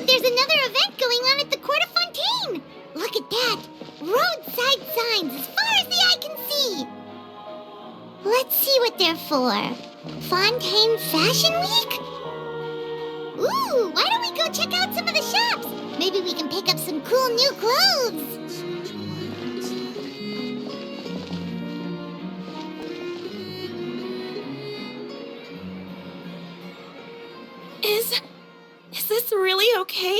there's another event going on at the Court of Fontaine! Look at that! Roadside signs as far as the eye can see! Let's see what they're for. Fontaine Fashion Week? Ooh, why don't we go check out some of the shops? Maybe we can pick up some cool new clothes! Is this really okay?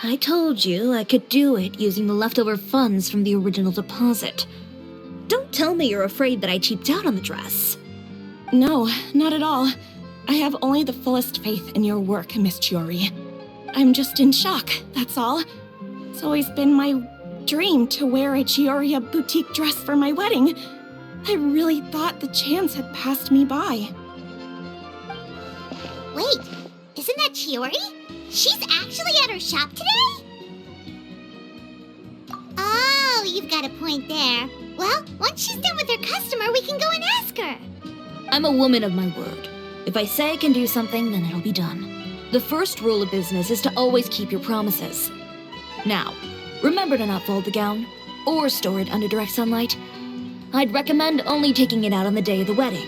I told you I could do it using the leftover funds from the original deposit. Don't tell me you're afraid that I cheaped out on the dress. No, not at all. I have only the fullest faith in your work, Miss Chiori. I'm just in shock, that's all. It's always been my dream to wear a Cisoria boutique dress for my wedding. I really thought the chance had passed me by. Wait, isn't that Chiori? She's actually at her shop today? Oh, you've got a point there. Well, once she's done with her customer, we can go and ask her. I'm a woman of my word. If I say I can do something, then it'll be done. The first rule of business is to always keep your promises. Now, remember to not fold the gown, or store it under direct sunlight. I'd recommend only taking it out on the day of the wedding.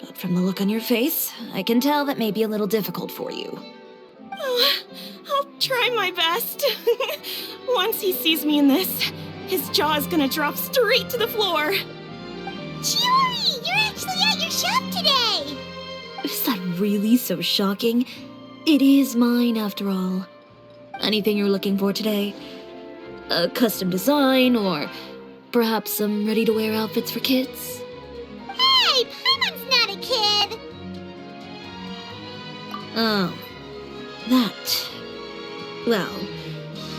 But from the look on your face, I can tell that may be a little difficult for you. Oh, I'll try my best. Once he sees me in this, his jaw is gonna drop straight to the floor. Chiori, you're actually at your shop today! Is that really so shocking? It is mine, after all. Anything you're looking for today? A custom design, or perhaps some ready-to-wear outfits for kids? Hey, Paimon's not a kid! Oh, that. Well,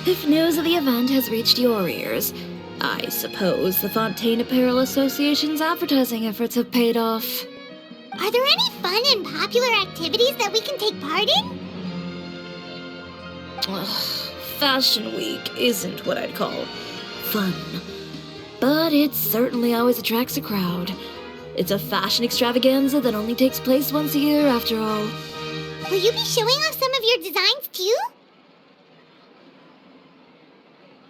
if news of the event has reached your ears, I suppose the Fontaine Apparel Association's advertising efforts have paid off. Are there any fun and popular activities that we can take part in? Ugh, Fashion Week isn't what I'd call fun. But it certainly always attracts a crowd. It's a fashion extravaganza that only takes place once a year, after all. Will you be showing off some of your designs, too?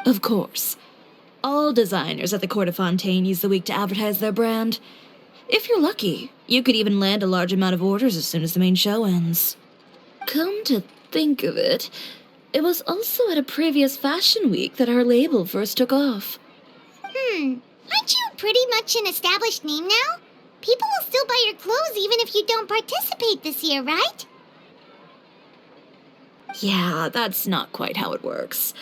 Of course. All designers at the Court of Fontaine use the week to advertise their brand. If you're lucky, you could even land a large amount of orders as soon as the main show ends. Come to think of it, it was also at a previous fashion week that our label first took off. Aren't you pretty much an established name now? People will still buy your clothes even if you don't participate this year, right? Yeah, that's not quite how it works.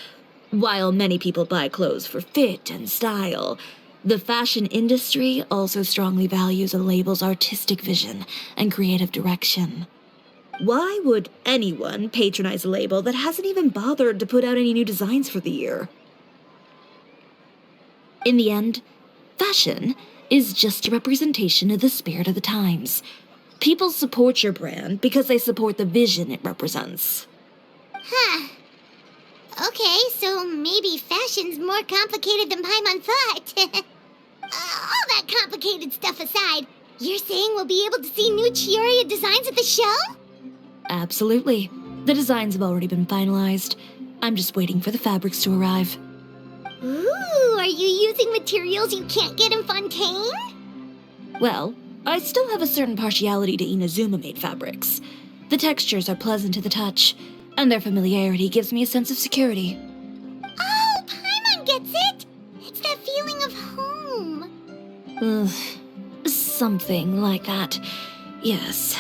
While many people buy clothes for fit and style, the fashion industry also strongly values a label's artistic vision and creative direction. Why would anyone patronize a label that hasn't even bothered to put out any new designs for the year? In the end, fashion is just a representation of the spirit of the times. People support your brand because they support the vision it represents. Huh. Okay, so maybe fashion's more complicated than Paimon thought. All that complicated stuff aside, you're saying we'll be able to see new Chiori designs at the show? Absolutely. The designs have already been finalized. I'm just waiting for the fabrics to arrive. Ooh, are you using materials you can't get in Fontaine? Well, I still have a certain partiality to Inazuma-made fabrics. The textures are pleasant to the touch, and their familiarity gives me a sense of security. Oh, Paimon gets it! It's that feeling of home. Something like that. Yes.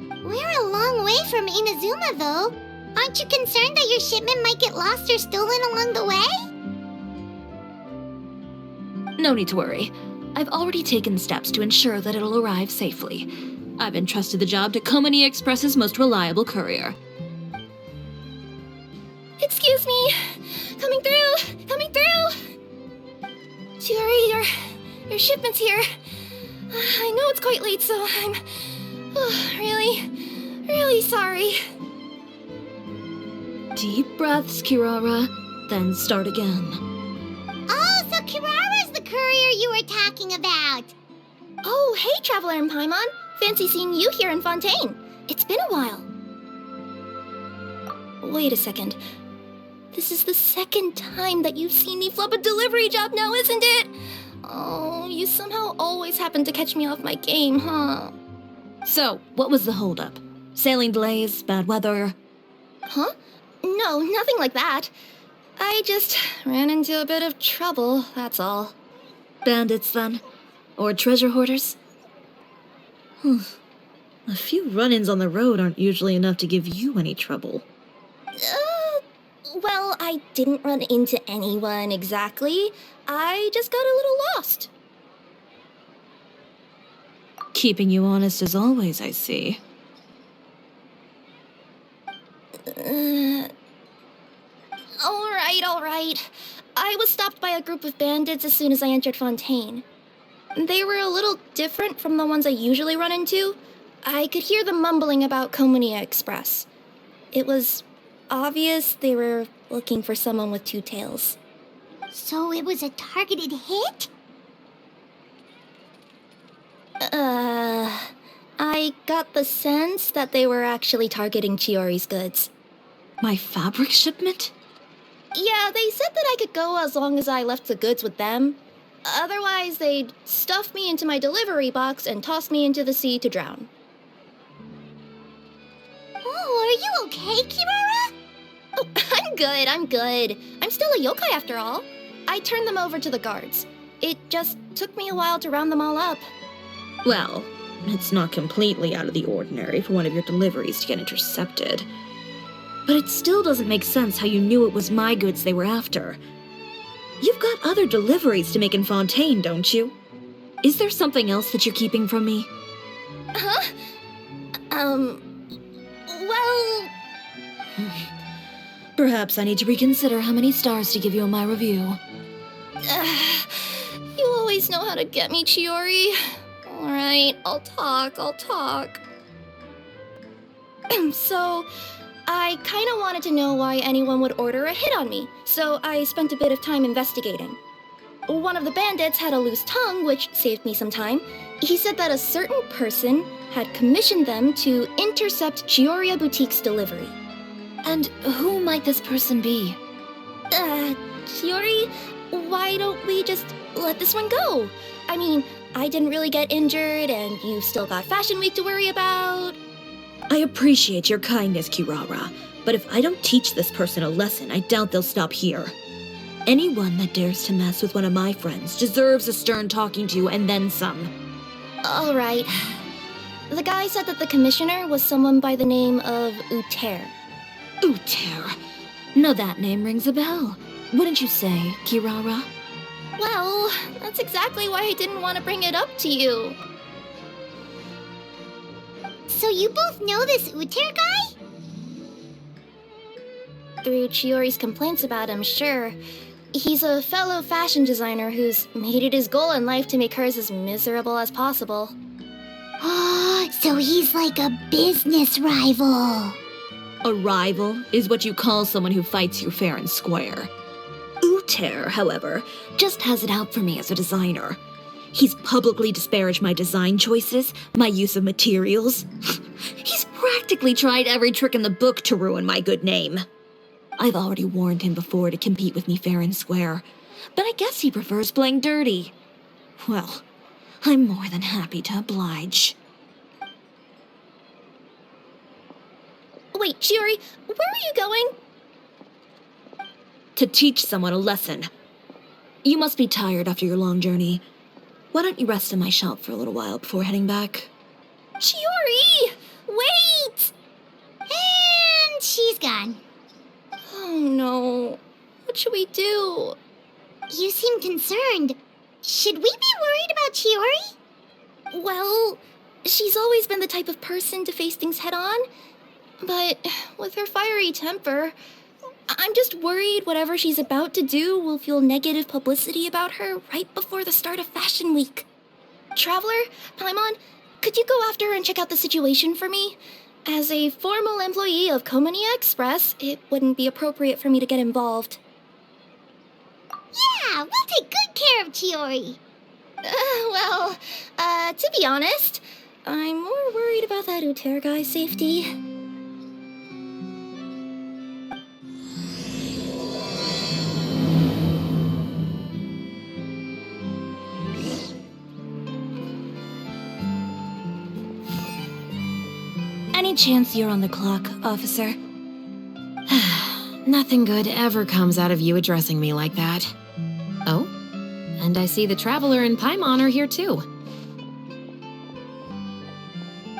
We're a long way from Inazuma, though. Aren't you concerned that your shipment might get lost or stolen along the way? No need to worry. I've already taken steps to ensure that it'll arrive safely. I've entrusted the job to Komani Express's most reliable courier. Excuse me! Coming through! Coming through! Chiori, your shipment's here. I know it's quite late, so I'm really sorry. Deep breaths, Kirara, then start again. Oh, so Kirara's the courier you were talking about. Oh, hey, Traveler and Paimon. fancy seeing you here in Fontaine. It's been a while. Wait a second. This is the second time that you've seen me flub a delivery job now, isn't it? Oh, you somehow always happen to catch me off my game, huh? So, what was the holdup? Sailing delays, bad weather? Huh? No, nothing like that. I just ran into a bit of trouble, that's all. Bandits, then? Or treasure hoarders? A few run-ins on the road aren't usually enough to give you any trouble. Well, I didn't run into anyone exactly. I just got a little lost. Keeping you honest as always, I see. All right. I was stopped by a group of bandits as soon as I entered Fontaine. They were a little different from the ones I usually run into. I could hear them mumbling about Komunia Express. It was obvious they were looking for someone with two tails. So it was a targeted hit? I got the sense that they were actually targeting Chiori's goods. My fabric shipment? Yeah, they said that I could go as long as I left the goods with them. Otherwise, they'd stuff me into my delivery box and toss me into the sea to drown. Oh, are you okay, Kirara? Oh, I'm good. I'm still a yokai after all. I turned them over to the guards. It just took me a while to round them all up. Well, it's not completely out of the ordinary for one of your deliveries to get intercepted. But it still doesn't make sense how you knew it was my goods they were after. You've got other deliveries to make in Fontaine, don't you? Is there something else that you're keeping from me? Huh? Well... Perhaps I need to reconsider how many stars to give you in my review. You always know how to get me, Chiori. Alright, I'll talk. So, I kinda wanted to know why anyone would order a hit on me, so I spent a bit of time investigating. One of the bandits had a loose tongue, which saved me some time. He said that a certain person had commissioned them to intercept Cisoria Boutique's delivery. And who might this person be? Chiori, why don't we just let this one go? I mean, I didn't really get injured, and you've still got Fashion Week to worry about. I appreciate your kindness, Kirara, but if I don't teach this person a lesson, I doubt they'll stop here. Anyone that dares to mess with one of my friends deserves a stern talking to and then some. All right. The guy said that the commissioner was someone by the name of Uter. Uter. Now that name rings a bell. Wouldn't you say, Kirara? Well, that's exactly why I didn't want to bring it up to you. So you both know this Uter guy? Through Chiori's complaints about him, sure. He's a fellow fashion designer who's made it his goal in life to make hers as miserable as possible. Oh, so he's like a business rival. A rival is what you call someone who fights you fair and square. Uter, however, just has it out for me as a designer. He's publicly disparaged my design choices, my use of materials. He's practically tried every trick in the book to ruin my good name. I've already warned him before to compete with me fair and square, but I guess he prefers playing dirty. Well, I'm more than happy to oblige. Wait, Chiori, where are you going? To teach someone a lesson. You must be tired after your long journey. Why don't you rest in my shop for a little while before heading back? Chiori! Wait! And she's gone. Oh no. What should we do? You seem concerned. Should we be worried about Chiori? Well, she's always been the type of person to face things head on. But with her fiery temper, I'm just worried whatever she's about to do will fuel negative publicity about her right before the start of Fashion Week. Traveler, Paimon, could you go after her and check out the situation for me? As a formal employee of Komunia Express, it wouldn't be appropriate for me to get involved. Yeah, we'll take good care of Chiori. To be honest, I'm more worried about that Uter guy's safety. Any chance you're on the clock, officer? Nothing good ever comes out of you addressing me like that. Oh, and I see the Traveler and Paimon are here too.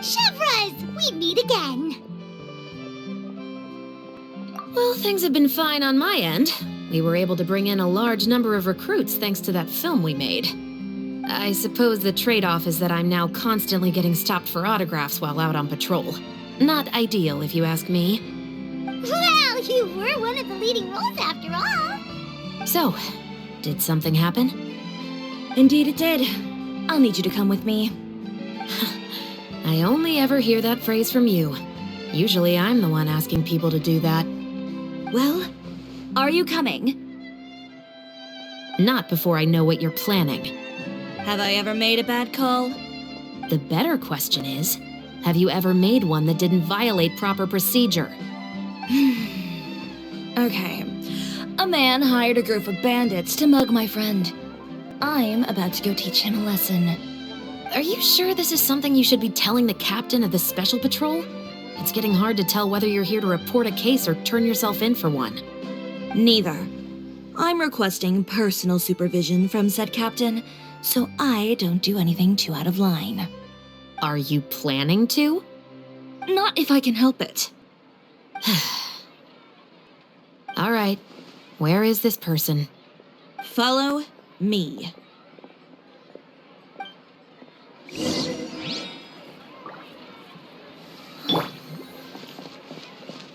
Chevras, we meet again. Well, things have been fine on my end. We were able to bring in a large number of recruits thanks to that film we made. I suppose the trade-off is that I'm now constantly getting stopped for autographs while out on patrol. Not ideal, if you ask me. Well, you were one of the leading roles after all. So, did something happen? Indeed it did. I'll need you to come with me. I only ever hear that phrase from you. Usually I'm the one asking people to do that. Well, are you coming? Not before I know what you're planning. Have I ever made a bad call? The better question is, have you ever made one that didn't violate proper procedure? Okay. A man hired a group of bandits to mug my friend. I'm about to go teach him a lesson. Are you sure this is something you should be telling the captain of the Special Patrol? It's getting hard to tell whether you're here to report a case or turn yourself in for one. Neither. I'm requesting personal supervision from said captain, so I don't do anything too out of line. Are you planning to? Not if I can help it. All right. Where is this person? Follow me.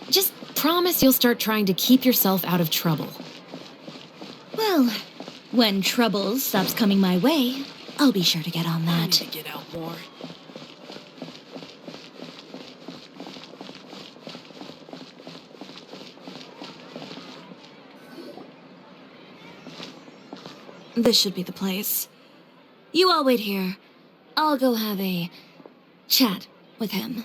Just promise you'll start trying to keep yourself out of trouble. Well, when trouble stops coming my way, I'll be sure to get on that. I need to get out more. This should be the place. You all wait here. I'll go have a chat with him.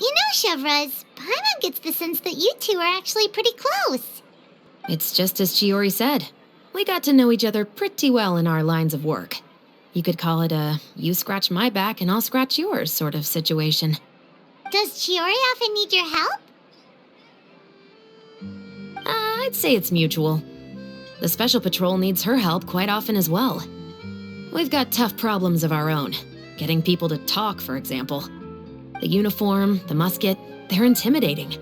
You know, Chevras, Paimon gets the sense that you two are actually pretty close. It's just as Chiori said. We got to know each other pretty well in our lines of work. You could call it a you scratch my back and I'll scratch yours sort of situation. Does Chiori often need your help? I'd say it's mutual. The Special Patrol needs her help quite often as well. We've got tough problems of our own. Getting people to talk, for example. The uniform, the musket, they're intimidating.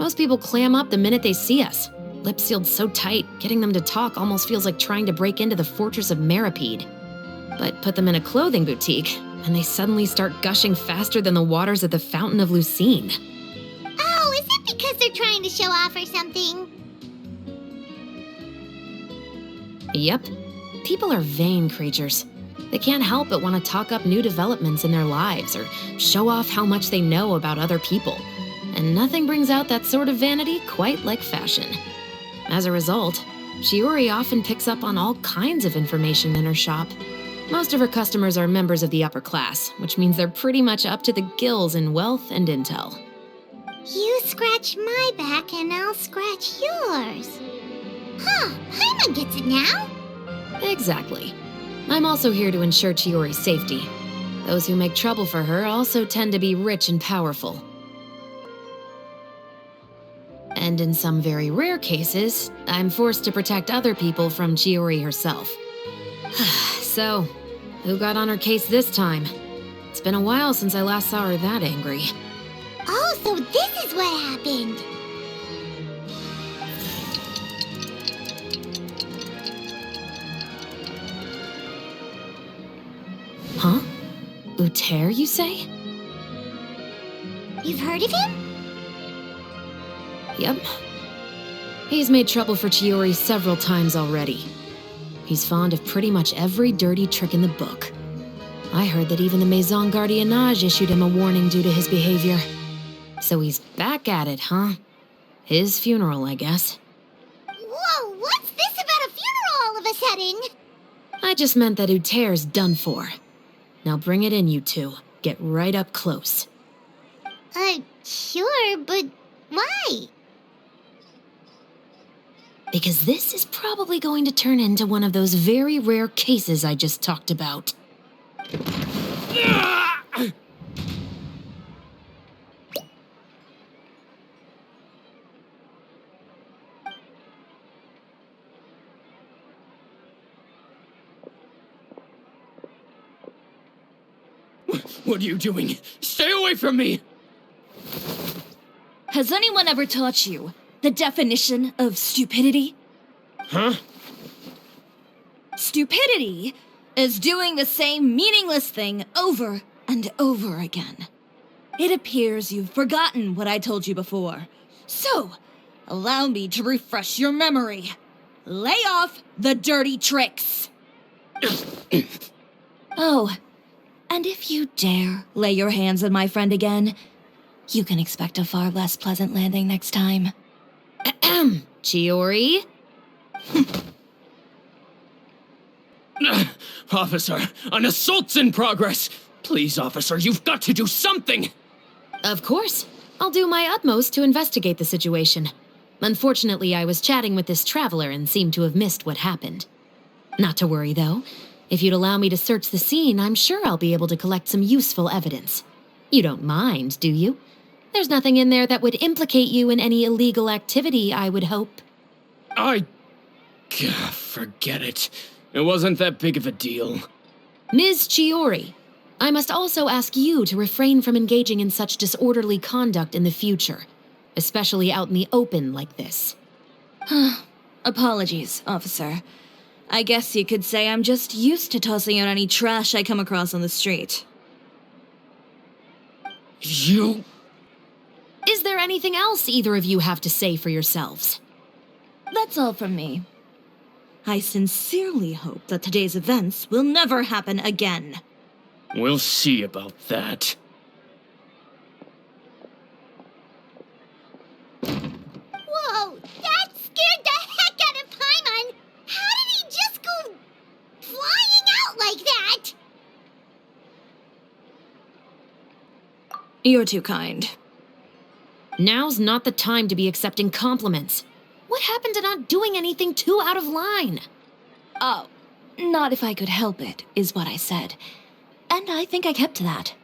Most people clam up the minute they see us. Lips sealed so tight, getting them to talk almost feels like trying to break into the fortress of Mereka. But put them in a clothing boutique, and they suddenly start gushing faster than the waters at the Fountain of Lucine. Oh, is it because they're trying to show off or something? Yep. People are vain creatures. They can't help but want to talk up new developments in their lives or show off how much they know about other people. And nothing brings out that sort of vanity quite like fashion. As a result, Chiori often picks up on all kinds of information in her shop. Most of her customers are members of the upper class, which means they're pretty much up to the gills in wealth and intel. You scratch my back and I'll scratch yours. Huh, Paimon gets it now. Exactly. I'm also here to ensure Chiori's safety. Those who make trouble for her also tend to be rich and powerful. And in some very rare cases, I'm forced to protect other people from Chiori herself. So, who got on her case this time? It's been a while since I last saw her that angry. Oh, so this is what happened. Huh? Uter, you say? You've heard of him? Yep. He's made trouble for Chiori several times already. He's fond of pretty much every dirty trick in the book. I heard that even the Maison Gardiennage issued him a warning due to his behavior. So he's back at it, huh? His funeral, I guess. Whoa, what's this about a funeral all of a sudden? I just meant that Uter's done for. Now bring it in, you two. get right up close. Sure, but why? Because this is probably going to turn into one of those very rare cases I just talked about. What are you doing? Stay away from me! Has anyone ever taught you the definition of stupidity? Huh? Stupidity is doing the same meaningless thing over and over again. It appears you've forgotten what I told you before. So, allow me to refresh your memory. Lay off the dirty tricks. Oh, and if you dare lay your hands on my friend again, you can expect a far less pleasant landing next time. Chiori? Officer, an assault's in progress! Please, officer, you've got to do something! Of course. I'll do my utmost to investigate the situation. Unfortunately, I was chatting with this traveler and seemed to have missed what happened. Not to worry, though. If you'd allow me to search the scene, I'm sure I'll be able to collect some useful evidence. You don't mind, do you? There's nothing in there that would implicate you in any illegal activity, I would hope. Forget it. It wasn't that big of a deal. Ms. Chiori, I must also ask you to refrain from engaging in such disorderly conduct in the future, especially out in the open like this. Apologies, officer. I guess you could say I'm just used to tossing out any trash I come across on the street. You... Is there anything else either of you have to say for yourselves? That's all from me. I sincerely hope that today's events will never happen again. We'll see about that. Whoa, that scared the heck out of Paimon! How did he just go flying out like that? You're too kind. Now's not the time to be accepting compliments. What happened to not doing anything too out of line? Oh, not if I could help it, is what I said. And I think I kept to that.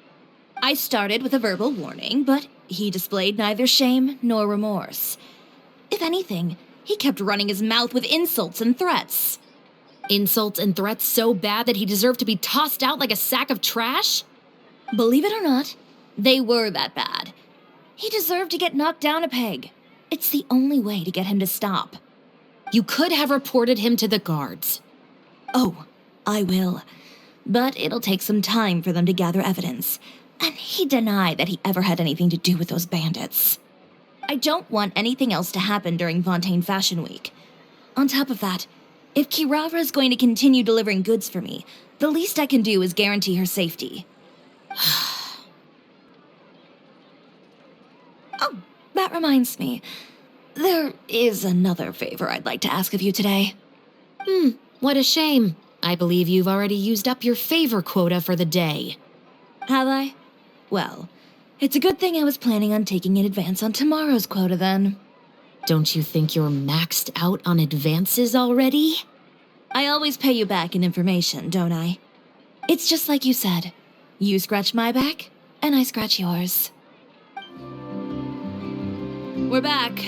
I started with a verbal warning, but he displayed neither shame nor remorse. If anything, he kept running his mouth with insults and threats. Insults and threats so bad that he deserved to be tossed out like a sack of trash? Believe it or not, they were that bad. He deserved to get knocked down a peg. It's the only way to get him to stop. You could have reported him to the guards. Oh, I will. But it'll take some time for them to gather evidence. And he denied that he ever had anything to do with those bandits. I don't want anything else to happen during Fontaine Fashion Week. On top of that, if Kirara is going to continue delivering goods for me, the least I can do is guarantee her safety. Oh, that reminds me. There is another favor I'd like to ask of you today. What a shame. I believe you've already used up your favor quota for the day. Have I? Well, it's a good thing I was planning on taking an advance on tomorrow's quota then. Don't you think you're maxed out on advances already? I always pay you back in information, don't I? It's just like you said. You scratch my back, and I scratch yours. We're back.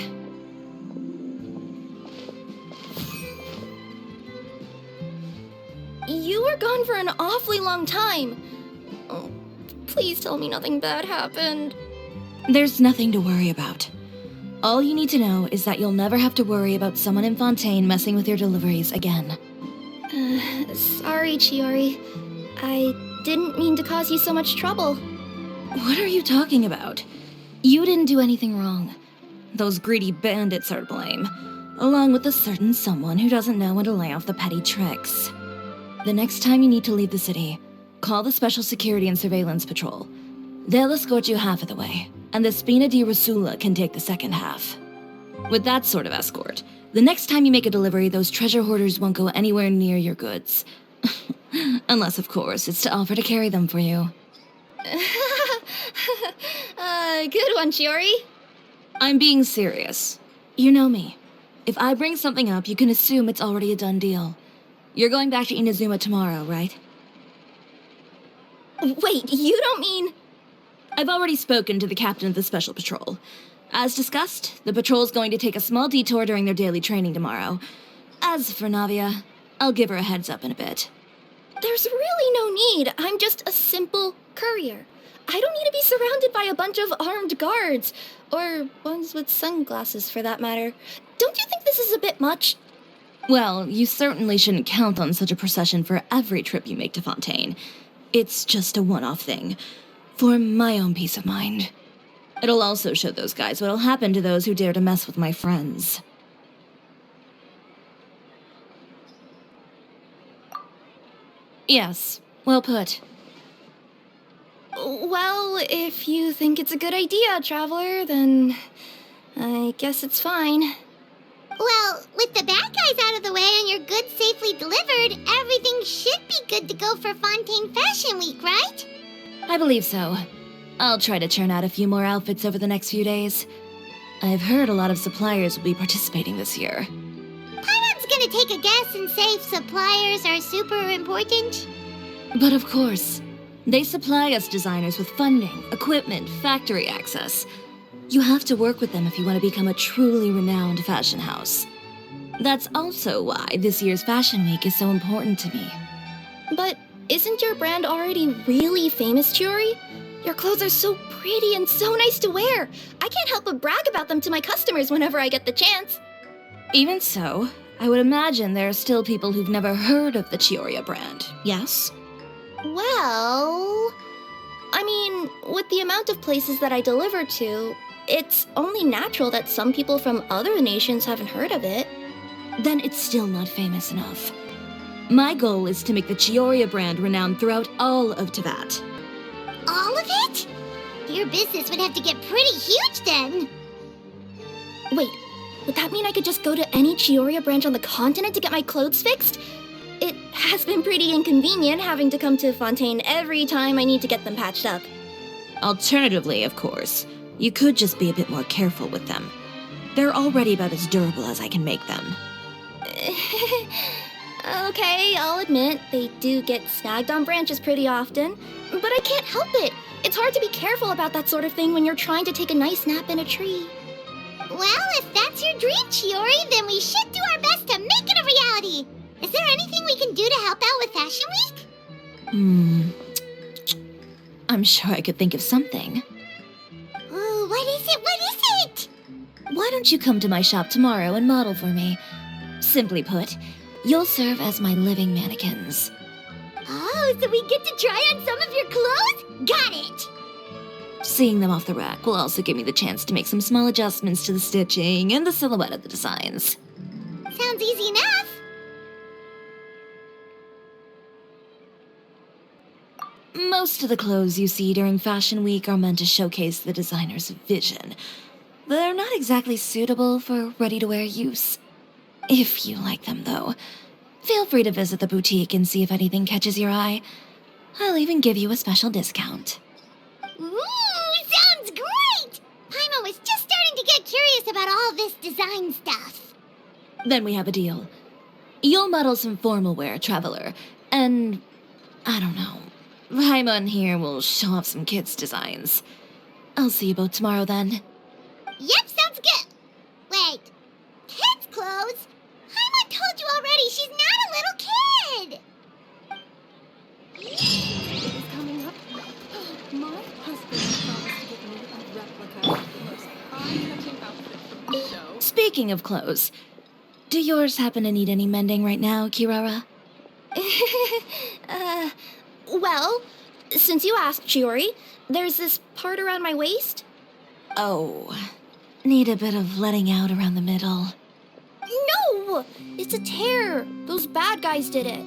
You were gone for an awfully long time. Oh, please tell me nothing bad happened. There's nothing to worry about. All you need to know is that you'll never have to worry about someone in Fontaine messing with your deliveries again. Sorry, Chiori. I didn't mean to cause you so much trouble. What are you talking about? You didn't do anything wrong. Those greedy bandits are to blame, along with a certain someone who doesn't know when to lay off the petty tricks. The next time you need to leave the city, call the Special Security and Surveillance Patrol. They'll escort you half of the way, and the Spina di Rasula can take the second half. With that sort of escort, the next time you make a delivery, those treasure hoarders won't go anywhere near your goods. Unless, of course, it's to offer to carry them for you. Good one, Chiori. I'm being serious. You know me. If I bring something up, you can assume it's already a done deal. You're going back to Inazuma tomorrow, right? Wait, you don't mean... I've already spoken to the captain of the Special Patrol. As discussed, the patrol's going to take a small detour during their daily training tomorrow. As for Navia, I'll give her a heads up in a bit. There's really no need. I'm just a simple courier. I don't need to be surrounded by a bunch of armed guards. Or ones with sunglasses, for that matter. Don't you think this is a bit much? Well, you certainly shouldn't count on such a procession for every trip you make to Fontaine. It's just a one-off thing. For my own peace of mind. It'll also show those guys what'll happen to those who dare to mess with my friends. Yes, well put. Well, if you think it's a good idea, Traveler, then I guess it's fine. Well, with the bad guys out of the way and your goods safely delivered, everything should be good to go for Fontaine Fashion Week, right? I believe so. I'll try to churn out a few more outfits over the next few days. I've heard a lot of suppliers will be participating this year. Paimon's gonna take a guess and say suppliers are super important. But of course, they supply us designers with funding, equipment, factory access. You have to work with them if you want to become a truly renowned fashion house. That's also why this year's Fashion Week is so important to me. But isn't your brand already really famous, Chiori? Your clothes are so pretty and so nice to wear. I can't help but brag about them to my customers whenever I get the chance. Even so, I would imagine there are still people who've never heard of the Cisoria brand, yes? Well, I mean, with the amount of places that I deliver to, it's only natural that some people from other nations haven't heard of it. Then it's still not famous enough. My goal is to make the Cisoria brand renowned throughout all of Teyvat. All of it? Your business would have to get pretty huge then. Wait, would that mean I could just go to any Cisoria branch on the continent to get my clothes fixed? It has been pretty inconvenient having to come to Fontaine every time I need to get them patched up. Alternatively, of course, you could just be a bit more careful with them. They're already about as durable as I can make them. Okay, I'll admit, they do get snagged on branches pretty often, but I can't help it. It's hard to be careful about that sort of thing when you're trying to take a nice nap in a tree. Well, if that's your dream, Chiori, then we should do our best to make it a reality. Is there anything we can do to help out with Fashion Week? I'm sure I could think of something. Ooh, what is it? What is it? Why don't you come to my shop tomorrow and model for me? Simply put, you'll serve as my living mannequins. Oh, so we get to try on some of your clothes? Got it! Seeing them off the rack will also give me the chance to make some small adjustments to the stitching and the silhouette of the designs. Sounds easy enough. Most of the clothes you see during Fashion Week are meant to showcase the designer's vision. They're not exactly suitable for ready-to-wear use. If you like them, though, feel free to visit the boutique and see if anything catches your eye. I'll even give you a special discount. Ooh, sounds great! Paimon was just starting to get curious about all this design stuff. Then we have a deal. You'll model some formal wear, Traveler, and I don't know. Paimon here will show off some kids' designs. I'll see you both tomorrow then. Yep, sounds good. Wait, kids' clothes? Paimon told you already she's not a little kid. Is coming up. My husband promised to get me a replica of the most eye-catching outfit from the show. Speaking of clothes, do yours happen to need any mending right now, Kirara? Well, since you asked, Chiori, there's this part around my waist. Oh, need a bit of letting out around the middle. No! It's a tear! Those bad guys did it.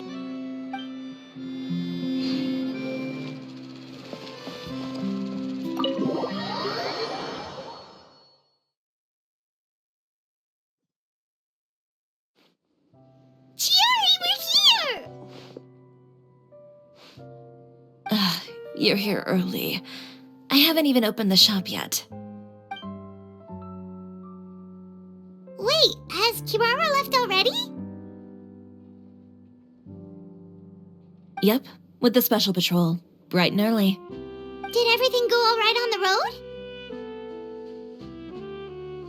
you're here early. I haven't even opened the shop yet. Wait, has Kirara left already? Yep, with the special patrol. Bright and early. Did everything go all right on the road?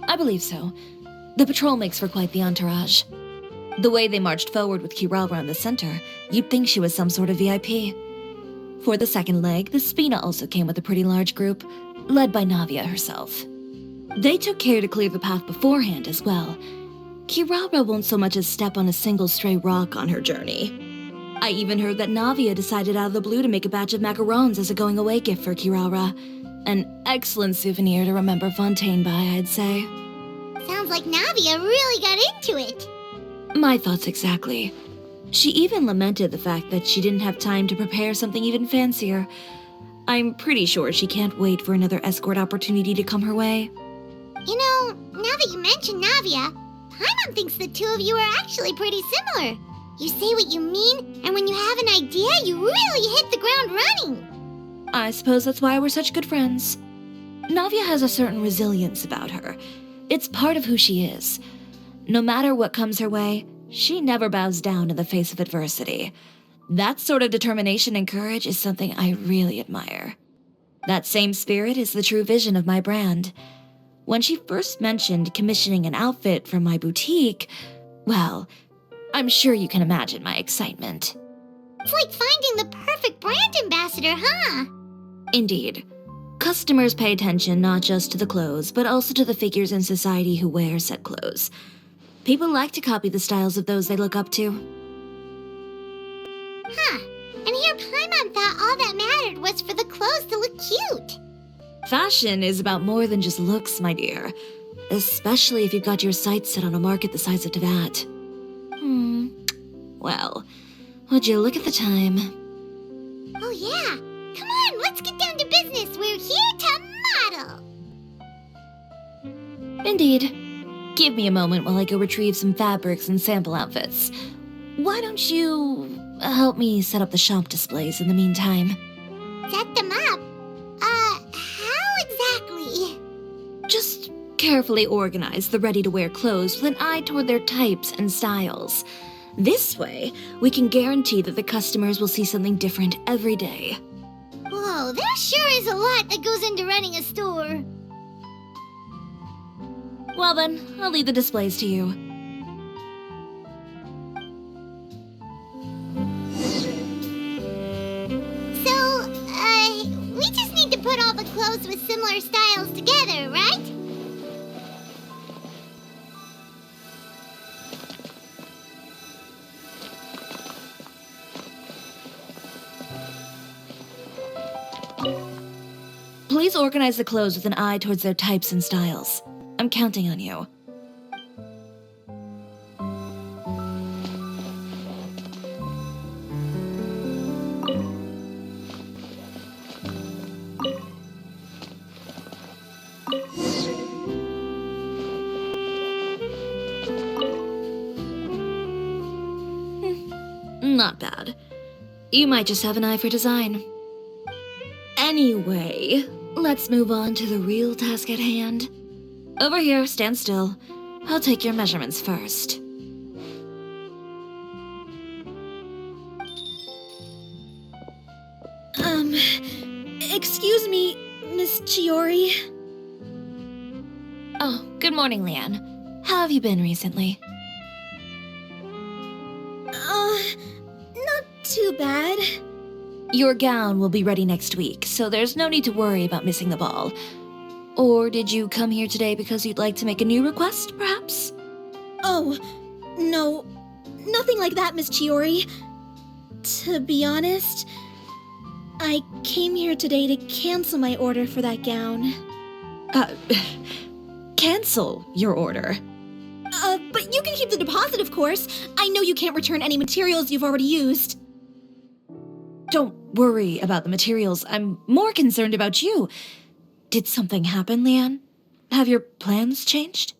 I believe so. The patrol makes for quite the entourage. The way they marched forward with Kirara in the center, you'd think she was some sort of VIP. For the second leg, the Spina also came with a pretty large group, led by Navia herself. They took care to clear the path beforehand as well. Kirara won't so much as step on a single stray rock on her journey. I even heard that Navia decided out of the blue to make a batch of macarons as a going-away gift for Kirara. An excellent souvenir to remember Fontaine by, I'd say. Sounds like Navia really got into it. My thoughts exactly. She even lamented the fact that she didn't have time to prepare something even fancier. I'm pretty sure she can't wait for another escort opportunity to come her way. You know, now that you mention Navia, Paimon thinks the two of you are actually pretty similar. You say what you mean, and when you have an idea, you really hit the ground running. I suppose that's why we're such good friends. Navia has a certain resilience about her. It's part of who she is. No matter what comes her way, she never bows down in the face of adversity. That sort of determination and courage is something I really admire. That same spirit is the true vision of my brand. When she first mentioned commissioning an outfit for my boutique, well, I'm sure you can imagine my excitement. It's like finding the perfect brand ambassador, huh? Indeed. Customers pay attention not just to the clothes, but also to the figures in society who wear said clothes. People like to copy the styles of those they look up to. Huh. And here Paimon thought all that mattered was for the clothes to look cute. Fashion is about more than just looks, my dear. Especially if you've got your sights set on a market the size of Teyvat. Well, would you look at the time? Oh yeah. Come on, let's get down to business. We're here to model. Indeed. Give me a moment while I go retrieve some fabrics and sample outfits. Why don't you help me set up the shop displays in the meantime? Set them up? How exactly? Just carefully organize the ready-to-wear clothes with an eye toward their types and styles. This way, we can guarantee that the customers will see something different every day. Whoa, there sure is a lot that goes into running a store. Well then, I'll leave the displays to you. So, we just need to put all the clothes with similar styles together, right? Please organize the clothes with an eye towards their types and styles. I'm counting on you. Not bad. You might just have an eye for design. Anyway, let's move on to the real task at hand. Over here, stand still. I'll take your measurements first. Excuse me, Miss Chiori. Oh, good morning, Leanne. How have you been recently? Not too bad. Your gown will be ready next week, so there's no need to worry about missing the ball. Or did you come here today because you'd like to make a new request, perhaps? Oh, no, nothing like that, Miss Chiori. To be honest, I came here today to cancel my order for that gown. Cancel your order. But you can keep the deposit, of course. I know you can't return any materials you've already used. Don't worry about the materials. I'm more concerned about you. Did something happen, Leanne? Have your plans changed?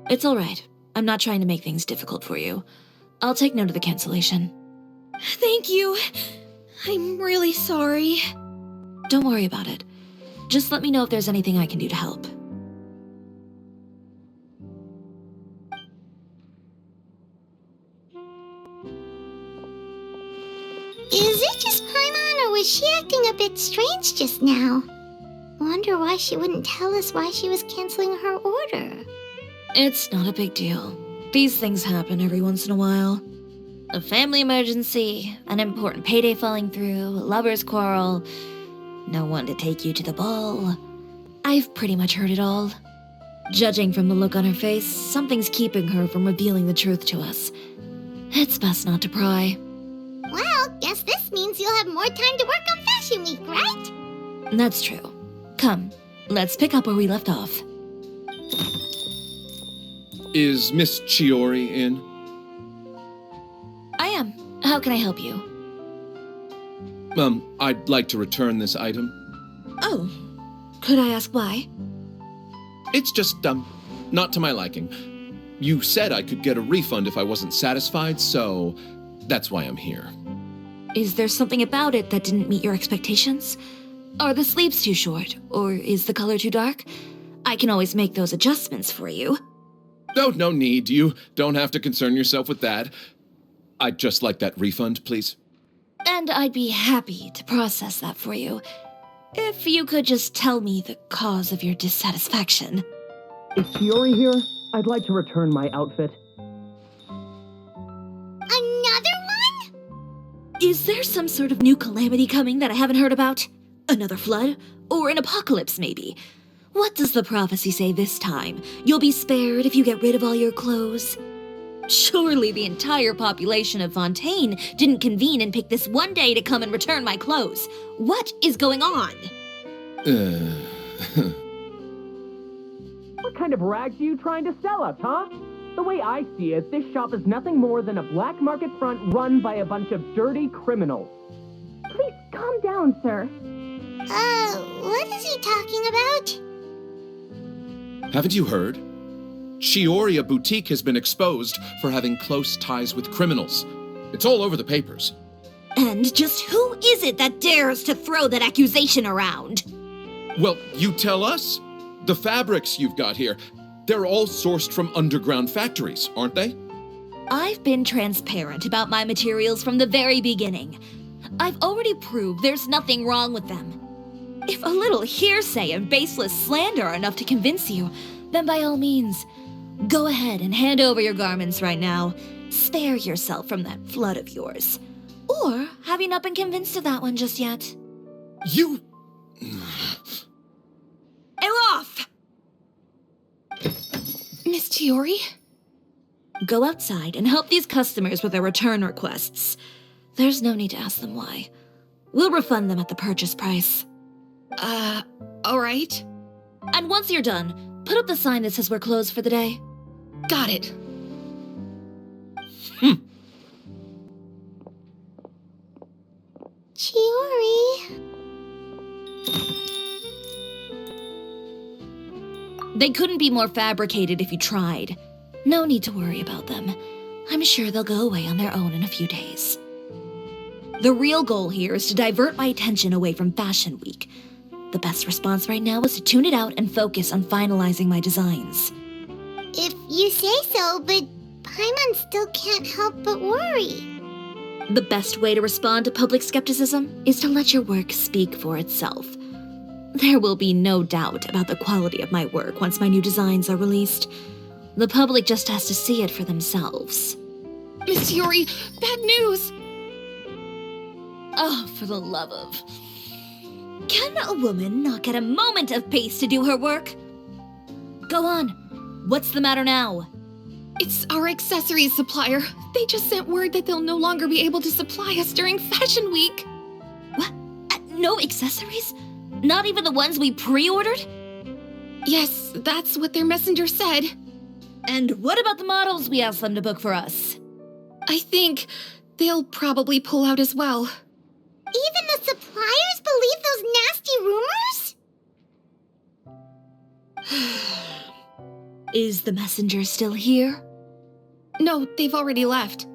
It's all right. I'm not trying to make things difficult for you. I'll take note of the cancellation. Thank you. I'm really sorry. Don't worry about it. Just let me know if there's anything I can do to help. Is it just Paimon, or was she acting a bit strange just now? Wonder why she wouldn't tell us why she was canceling her order. It's not a big deal. These things happen every once in a while. A family emergency, an important payday falling through, a lover's quarrel, no one to take you to the ball. I've pretty much heard it all. Judging from the look on her face, something's keeping her from revealing the truth to us. It's best not to pry. Well, guess this means you'll have more time to work on Fashion Week, right? That's true. Come, let's pick up where we left off. Is Miss Chiori in? I am. How can I help you? I'd like to return this item. Oh, could I ask why? It's just, not to my liking. You said I could get a refund if I wasn't satisfied, so that's why I'm here. Is there something about it that didn't meet your expectations? Are the sleeves too short, or is the color too dark? I can always make those adjustments for you. Oh, no need. You don't have to concern yourself with that. I'd just like that refund, please. And I'd be happy to process that for you, if you could just tell me the cause of your dissatisfaction. Is Chiori here? I'd like to return my outfit. Another one? Is there some sort of new calamity coming that I haven't heard about? Another flood? Or an apocalypse, maybe? What does the prophecy say this time? You'll be spared if you get rid of all your clothes? Surely the entire population of Fontaine didn't convene and pick this one day to come and return my clothes. What is going on? What kind of rags are you trying to sell us, huh? The way I see it, this shop is nothing more than a black market front run by a bunch of dirty criminals. Please calm down, sir. What is he talking about? Haven't you heard? Chiori Boutique has been exposed for having close ties with criminals. It's all over the papers. And just who is it that dares to throw that accusation around? Well, you tell us. The fabrics you've got here, they're all sourced from underground factories, aren't they? I've been transparent about my materials from the very beginning. I've already proved there's nothing wrong with them. If a little hearsay and baseless slander are enough to convince you, then by all means, go ahead and hand over your garments right now. Spare yourself from that flood of yours. Or have you not been convinced of that one just yet? You... Elof! Miss Chiori? Go outside and help these customers with their return requests. There's no need to ask them why. We'll refund them at the purchase price. Alright. And once you're done, put up the sign that says we're closed for the day. Got it. Chiori. They couldn't be more fabricated if you tried. No need to worry about them. I'm sure they'll go away on their own in a few days. The real goal here is to divert my attention away from Fashion Week. The best response right now is to tune it out and focus on finalizing my designs. If you say so, but Paimon still can't help but worry. The best way to respond to public skepticism is to let your work speak for itself. There will be no doubt about the quality of my work once my new designs are released. The public just has to see it for themselves. Miss Chiori, bad news! Oh, for the love of... Can a woman not get a moment of peace to do her work? Go on. What's the matter now? It's our accessories supplier. They just sent word that they'll no longer be able to supply us during Fashion Week. What? No accessories? Not even the ones we pre-ordered? Yes, that's what their messenger said. And what about the models we asked them to book for us? I think they'll probably pull out as well. Even the suppliers believe those nasty rumors? Is the messenger still here? No, they've already left.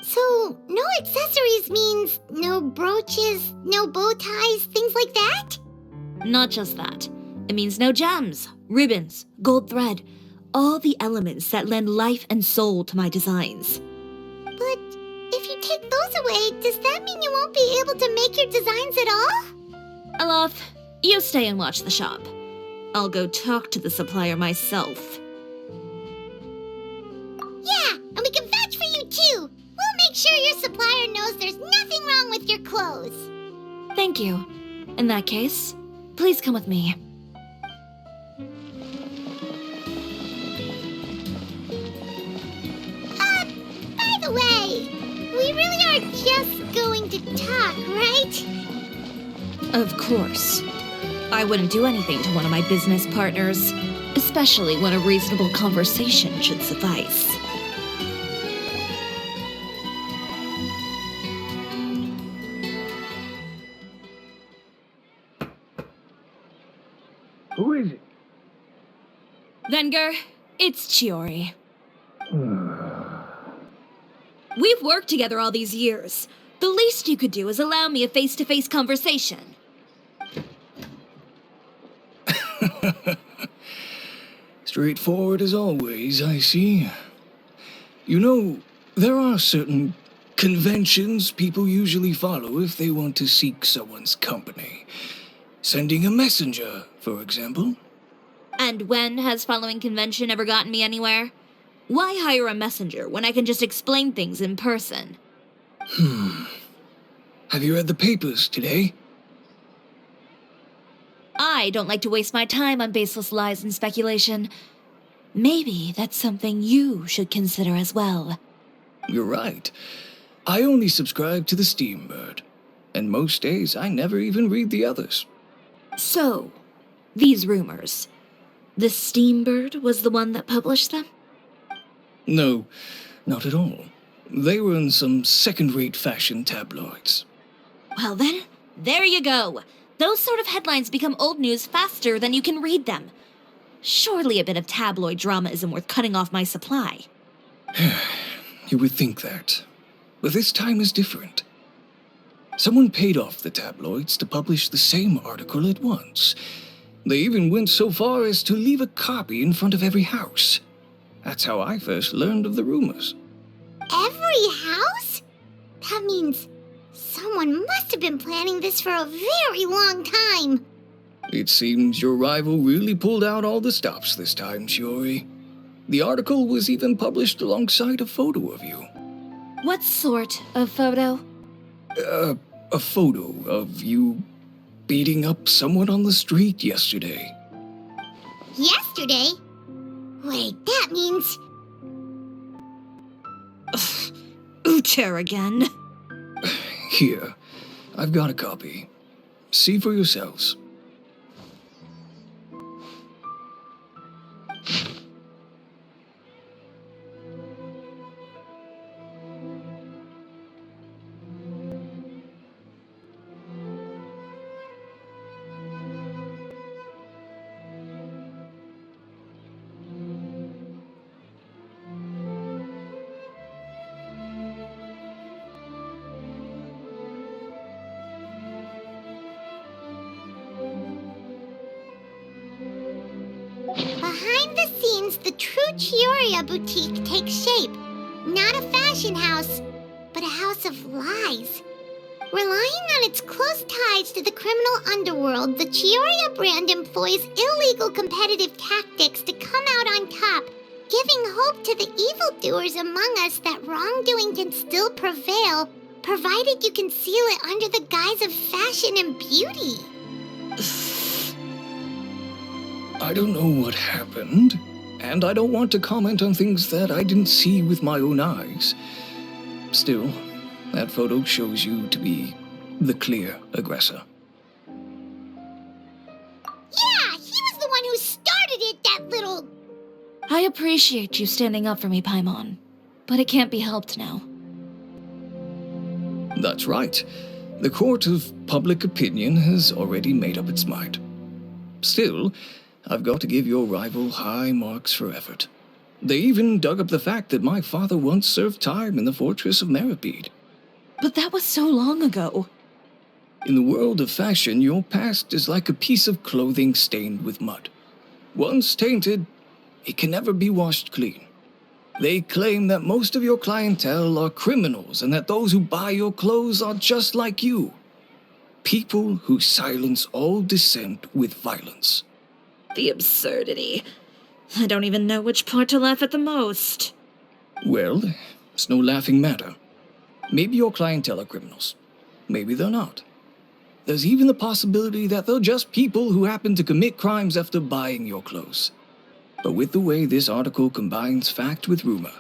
So, no accessories means no brooches, no bow ties, things like that? Not just that. It means no gems, ribbons, gold thread, all the elements that lend life and soul to my designs. But if you take those away, does that mean you won't be able to make your designs at all? Alof, you stay and watch the shop. I'll go talk to the supplier myself. Yeah, and we can vouch for you too. We'll make sure your supplier knows there's nothing wrong with your clothes. Thank you. In that case, please come with me. By the way, we really are just going to talk, right? Of course. I wouldn't do anything to one of my business partners, especially when a reasonable conversation should suffice. Who is it? Venger, it's Chiori. We've worked together all these years. The least you could do is allow me a face-to-face conversation. Straightforward as always, I see. You know, there are certain conventions people usually follow if they want to seek someone's company. Sending a messenger, for example. And when has following convention ever gotten me anywhere? Why hire a messenger when I can just explain things in person? Have you read the papers today? I don't like to waste my time on baseless lies and speculation. Maybe that's something you should consider as well. You're right. I only subscribe to the Steambird, and most days I never even read the others. So, these rumors. The Steambird was the one that published them? No, not at all. They were in some second-rate fashion tabloids. Well then, there you go. Those sort of headlines become old news faster than you can read them. Surely a bit of tabloid drama isn't worth cutting off my supply. You would think that. But this time is different. Someone paid off the tabloids to publish the same article at once. They even went so far as to leave a copy in front of every house. That's how I first learned of the rumors. Every house? That means someone must have been planning this for a very long time. It seems your rival really pulled out all the stops this time, Chiori. The article was even published alongside a photo of you. What sort of photo? A photo of you beating up someone on the street yesterday. Yesterday? Wait, that means... Ucher again. Here, I've got a copy. See for yourselves. Behind the scenes, the true Cisoria boutique takes shape. Not a fashion house, but a house of lies. Relying on its close ties to the criminal underworld, the Cisoria brand employs illegal competitive tactics to come out on top, giving hope to the evildoers among us that wrongdoing can still prevail, provided you conceal it under the guise of fashion and beauty. I don't know what happened, and I don't want to comment on things that I didn't see with my own eyes. Still, that photo shows you to be the clear aggressor. Yeah, he was the one who started it, that little... I appreciate you standing up for me, Paimon, but it can't be helped now. That's right. The court of public opinion has already made up its mind. Still, I've got to give your rival high marks for effort. They even dug up the fact that my father once served time in the fortress of Mereka. But that was so long ago. In the world of fashion, your past is like a piece of clothing stained with mud. Once tainted, it can never be washed clean. They claim that most of your clientele are criminals and that those who buy your clothes are just like you. People who silence all dissent with violence. The absurdity. I don't even know which part to laugh at the most. Well, it's no laughing matter. Maybe your clientele are criminals. Maybe they're not. There's even the possibility that they're just people who happen to commit crimes after buying your clothes. But with the way this article combines fact with rumor,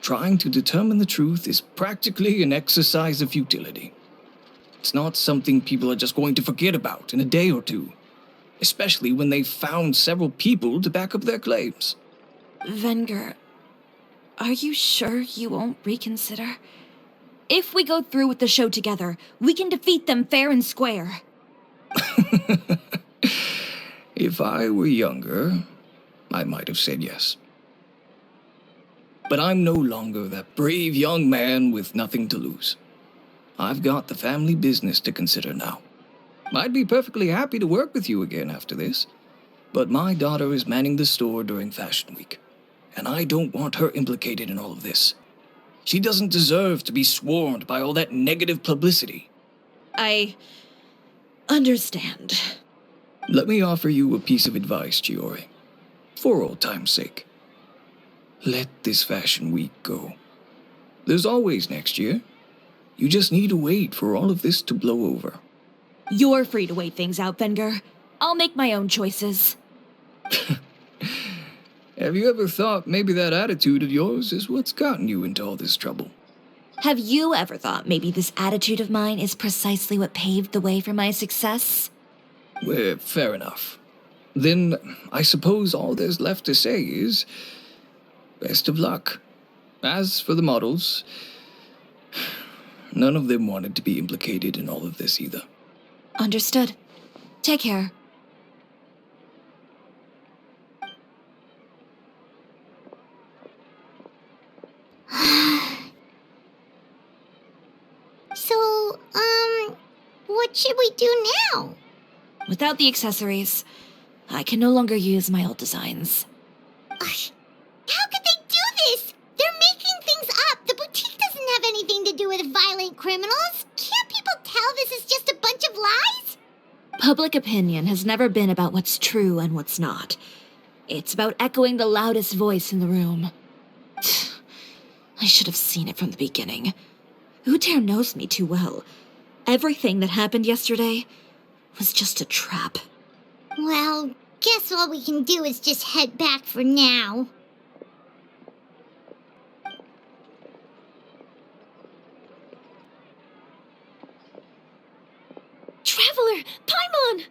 trying to determine the truth is practically an exercise of futility. It's not something people are just going to forget about in a day or two, especially when they've found several people to back up their claims. Venger, are you sure you won't reconsider? If we go through with the show together, we can defeat them fair and square. If I were younger, I might have said yes. But I'm no longer that brave young man with nothing to lose. I've got the family business to consider now. I'd be perfectly happy to work with you again after this, but my daughter is manning the store during Fashion Week, and I don't want her implicated in all of this. She doesn't deserve to be swarmed by all that negative publicity. I understand. Let me offer you a piece of advice, Chiori. For old time's sake. Let this Fashion Week go. There's always next year. You just need to wait for all of this to blow over. You're free to wait things out, Venger. I'll make my own choices. Have you ever thought maybe that attitude of yours is what's gotten you into all this trouble? Have you ever thought maybe this attitude of mine is precisely what paved the way for my success? Well, fair enough. Then I suppose all there's left to say is, best of luck. As for the models, none of them wanted to be implicated in all of this either. Understood. Take care. So, what should we do now? Without the accessories, I can no longer use my old designs. How could they do this? They're making things up. The boutique doesn't have anything to do with violent criminals. Can't people tell this is just a bunch of lies? Public opinion has never been about what's true and what's not. It's about echoing the loudest voice in the room. I should have seen it from the beginning. Uter knows me too well. Everything that happened yesterday was just a trap. Well, guess all we can do is just head back for now. Traveler! Paimon!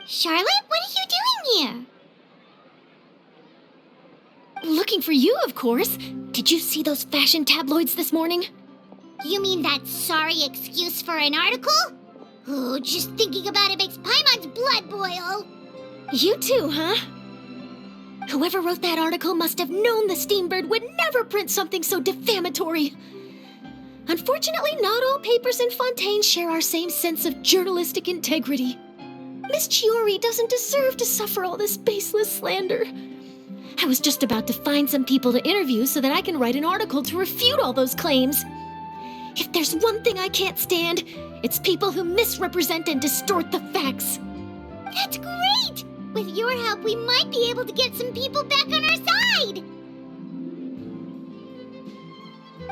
Charlotte, what are you doing here? Looking for you, of course. Did you see those fashion tabloids this morning? You mean that sorry excuse for an article? Oh, just thinking about it makes Paimon's blood boil. You too, huh? Whoever wrote that article must have known the Steambird would never print something so defamatory. Unfortunately, not all papers in Fontaine share our same sense of journalistic integrity. Miss Chiori doesn't deserve to suffer all this baseless slander. I was just about to find some people to interview so that I can write an article to refute all those claims. If there's one thing I can't stand, it's people who misrepresent and distort the facts. That's great! With your help, we might be able to get some people back on our side!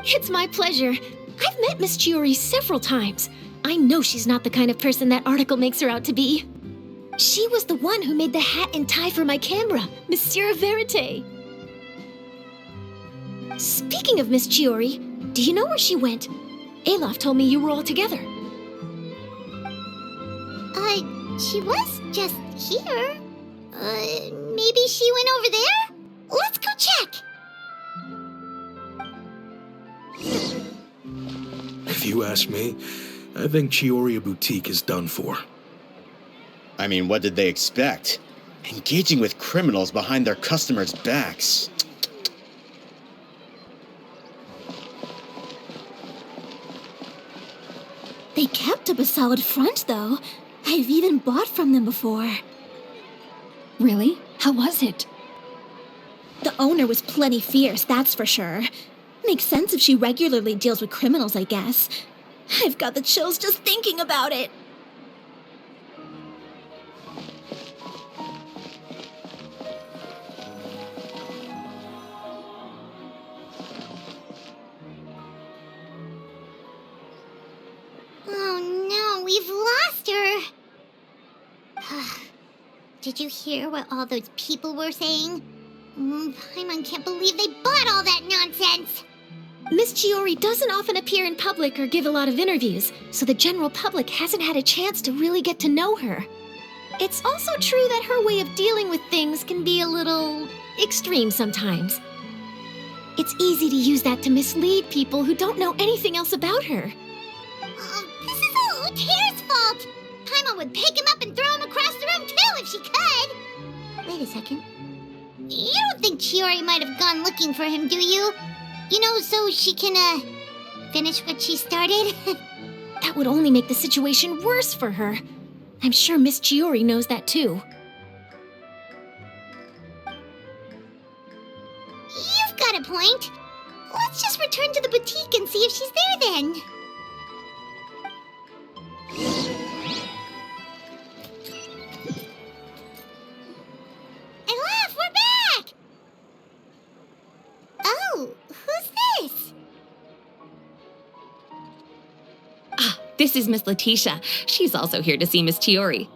It's my pleasure. I've met Miss Chiori several times. I know she's not the kind of person that article makes her out to be. She was the one who made the hat and tie for my camera, Monsieur Verite. Speaking of Miss Chiori, do you know where she went? Alof told me you were all together. She was just here. Maybe she went over there? Let's go check. If you ask me, I think Chiori Boutique is done for. I mean, what did they expect? Engaging with criminals behind their customers' backs. They kept up a solid front, though. I've even bought from them before. Really? How was it? The owner was plenty fierce, that's for sure. Makes sense if she regularly deals with criminals, I guess. I've got the chills just thinking about it. Oh no, we've lost her. Did you hear what all those people were saying? Paimon can't believe they bought all that nonsense. Miss Chiori doesn't often appear in public or give a lot of interviews, so the general public hasn't had a chance to really get to know her. It's also true that her way of dealing with things can be a little extreme sometimes. It's easy to use that to mislead people who don't know anything else about her. This is all Uter's fault. Paimon would pick him up and throw him across the room too if she could. Wait a second. You don't think Chiori might have gone looking for him, do you? You know, so she can, finish what she started? That would only make the situation worse for her. I'm sure Miss Chiori knows that too. You've got a point. Let's just return to the boutique and see if she's there then. We're back! Oh, who's this? This is Miss Letitia. She's also here to see Miss Chiori.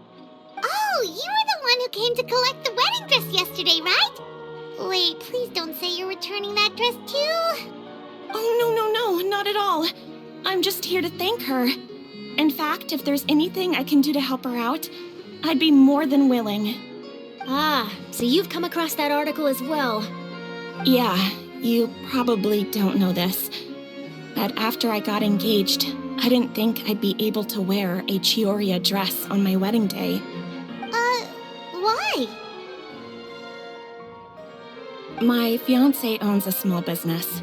Oh, you were the one who came to collect the wedding dress yesterday, right? Wait, please don't say you're returning that dress too. Oh, no, not at all. I'm just here to thank her. In fact, if there's anything I can do to help her out, I'd be more than willing. Ah, so you've come across that article as well. Yeah, you probably don't know this, but after I got engaged, I didn't think I'd be able to wear a Chiori dress on my wedding day. Why? My fiancé owns a small business.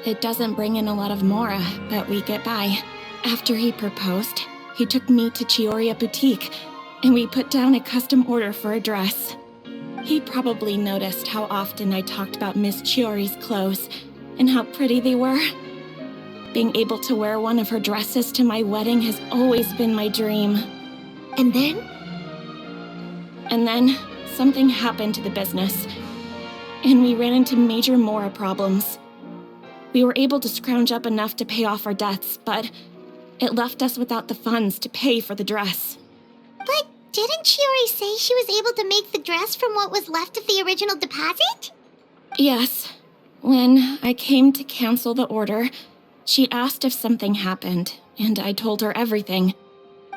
It doesn't bring in a lot of mora, but we get by. After he proposed, he took me to Cisoria Boutique, and we put down a custom order for a dress. He probably noticed how often I talked about Miss Chiori's clothes and how pretty they were. Being able to wear one of her dresses to my wedding has always been my dream. And then? And then, something happened to the business, and we ran into major mora problems. We were able to scrounge up enough to pay off our debts, but it left us without the funds to pay for the dress. But didn't Chiori say she was able to make the dress from what was left of the original deposit? Yes. When I came to cancel the order, she asked if something happened, and I told her everything.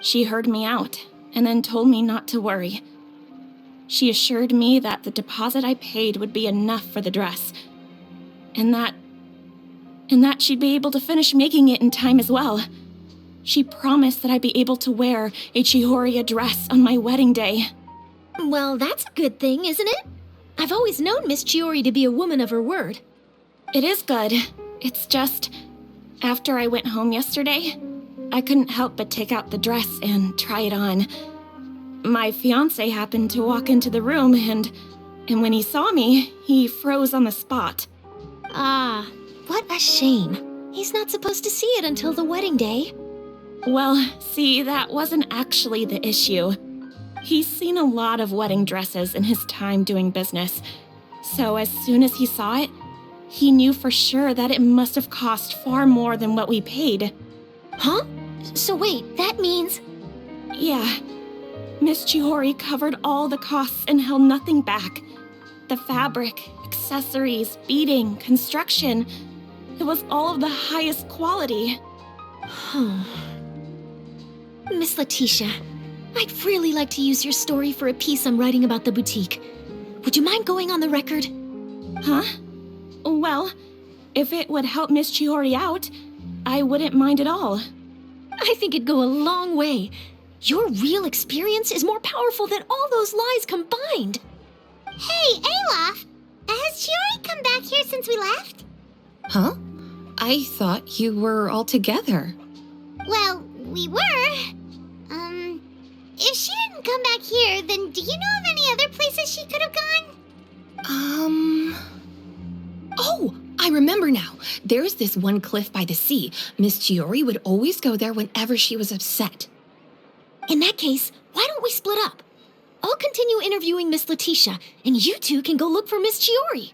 She heard me out, and then told me not to worry. She assured me that the deposit I paid would be enough for the dress, and that she'd be able to finish making it in time as well. She promised that I'd be able to wear a Chisoria dress on my wedding day. Well, that's a good thing, isn't it? I've always known Miss Chiori to be a woman of her word. It is good. It's just, after I went home yesterday, I couldn't help but take out the dress and try it on. My fiancé happened to walk into the room, and when he saw me, he froze on the spot. Ah, what a shame. He's not supposed to see it until the wedding day. Well, see, that wasn't actually the issue. He's seen a lot of wedding dresses in his time doing business, so as soon as he saw it, he knew for sure that it must have cost far more than what we paid. Huh? So wait, that means... Yeah. Miss Chiori covered all the costs and held nothing back. The fabric, accessories, beading, construction. It was all of the highest quality. Miss Letitia, I'd really like to use your story for a piece I'm writing about the boutique. Would you mind going on the record? Huh? Well, if it would help Miss Chiori out, I wouldn't mind at all. I think it'd go a long way. Your real experience is more powerful than all those lies combined. Hey, Olaf! Has Chiori come back here since we left? Huh? I thought you were all together. Well, we were. If she didn't come back here, then do you know of any other places she could have gone? Oh, I remember now. There's this one cliff by the sea. Miss Chiori would always go there whenever she was upset. In that case, why don't we split up? I'll continue interviewing Miss Letitia, and you two can go look for Miss Chiori.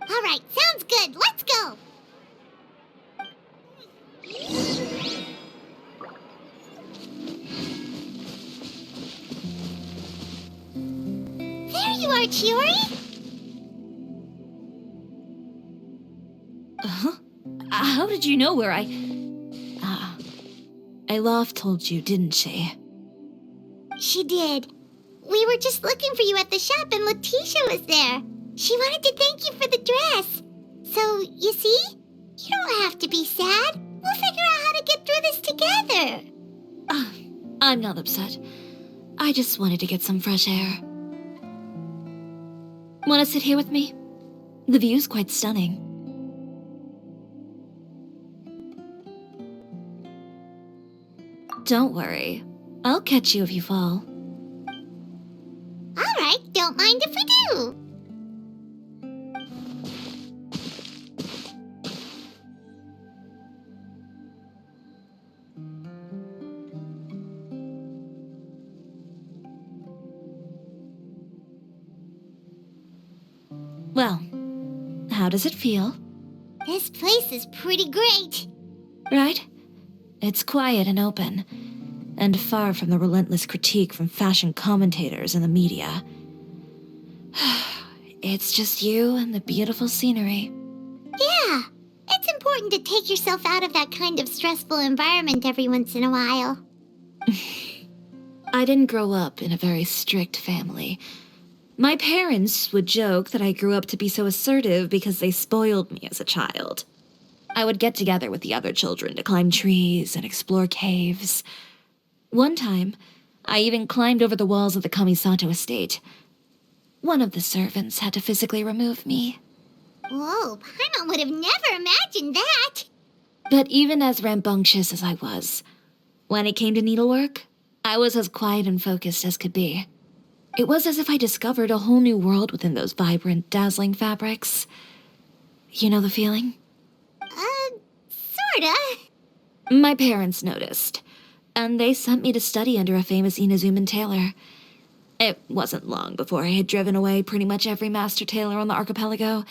All right, sounds good. Let's go. There you are, Chiori. How did you know where Olaf told you, didn't she? She did. We were just looking for you at the shop and Letitia was there. She wanted to thank you for the dress. So, you see? You don't have to be sad. We'll figure out how to get through this together. I'm not upset. I just wanted to get some fresh air. Want to sit here with me? The view's quite stunning. Don't worry. I'll catch you if you fall. All right, don't mind if we do. Well, how does it feel? This place is pretty great. Right? It's quiet and open, and far from the relentless critique from fashion commentators and the media. It's just you and the beautiful scenery. Yeah, it's important to take yourself out of that kind of stressful environment every once in a while. I didn't grow up in a very strict family. My parents would joke that I grew up to be so assertive because they spoiled me as a child. I would get together with the other children to climb trees and explore caves. One time, I even climbed over the walls of the Kamisato estate. One of the servants had to physically remove me. Whoa, Paimon would have never imagined that. But even as rambunctious as I was, when it came to needlework, I was as quiet and focused as could be. It was as if I discovered a whole new world within those vibrant, dazzling fabrics. You know the feeling? Sorta. My parents noticed, and they sent me to study under a famous Inazuman tailor. It wasn't long before I had driven away pretty much every master tailor on the archipelago.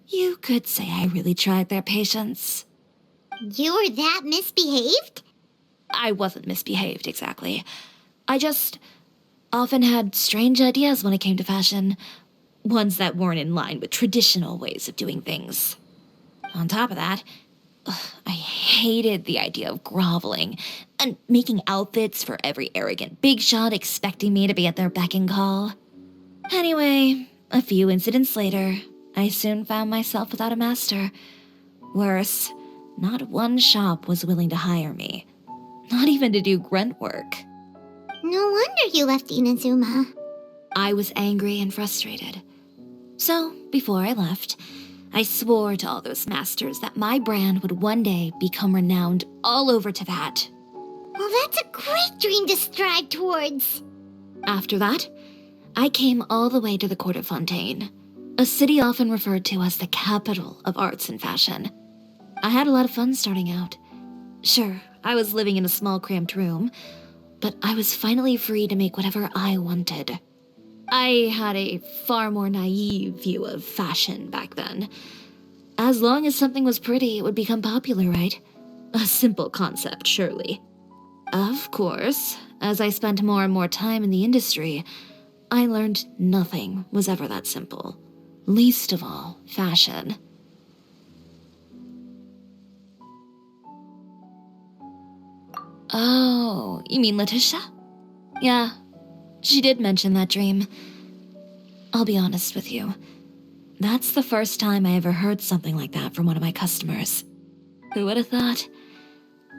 You could say I really tried their patience. You were that misbehaved? I wasn't misbehaved, exactly. I just often had strange ideas when it came to fashion. Ones that weren't in line with traditional ways of doing things. On top of that, I hated the idea of groveling and making outfits for every arrogant big shot expecting me to be at their beck and call. Anyway, a few incidents later, I soon found myself without a master. Worse, not one shop was willing to hire me. Not even to do grunt work. No wonder you left Inazuma. I was angry and frustrated. So, before I left, I swore to all those masters that my brand would one day become renowned all over Teyvat. Well, that's a great dream to strive towards. After that, I came all the way to the court of Fontaine, a city often referred to as the capital of arts and fashion. I had a lot of fun starting out. Sure, I was living in a small cramped room, but I was finally free to make whatever I wanted. I had a far more naive view of fashion back then. As long as something was pretty, it would become popular, right? A simple concept, surely. Of course, as I spent more and more time in the industry, I learned nothing was ever that simple. Least of all, fashion. Oh, you mean Letitia? Yeah, she did mention that dream. I'll be honest with you. That's the first time I ever heard something like that from one of my customers. Who would have thought?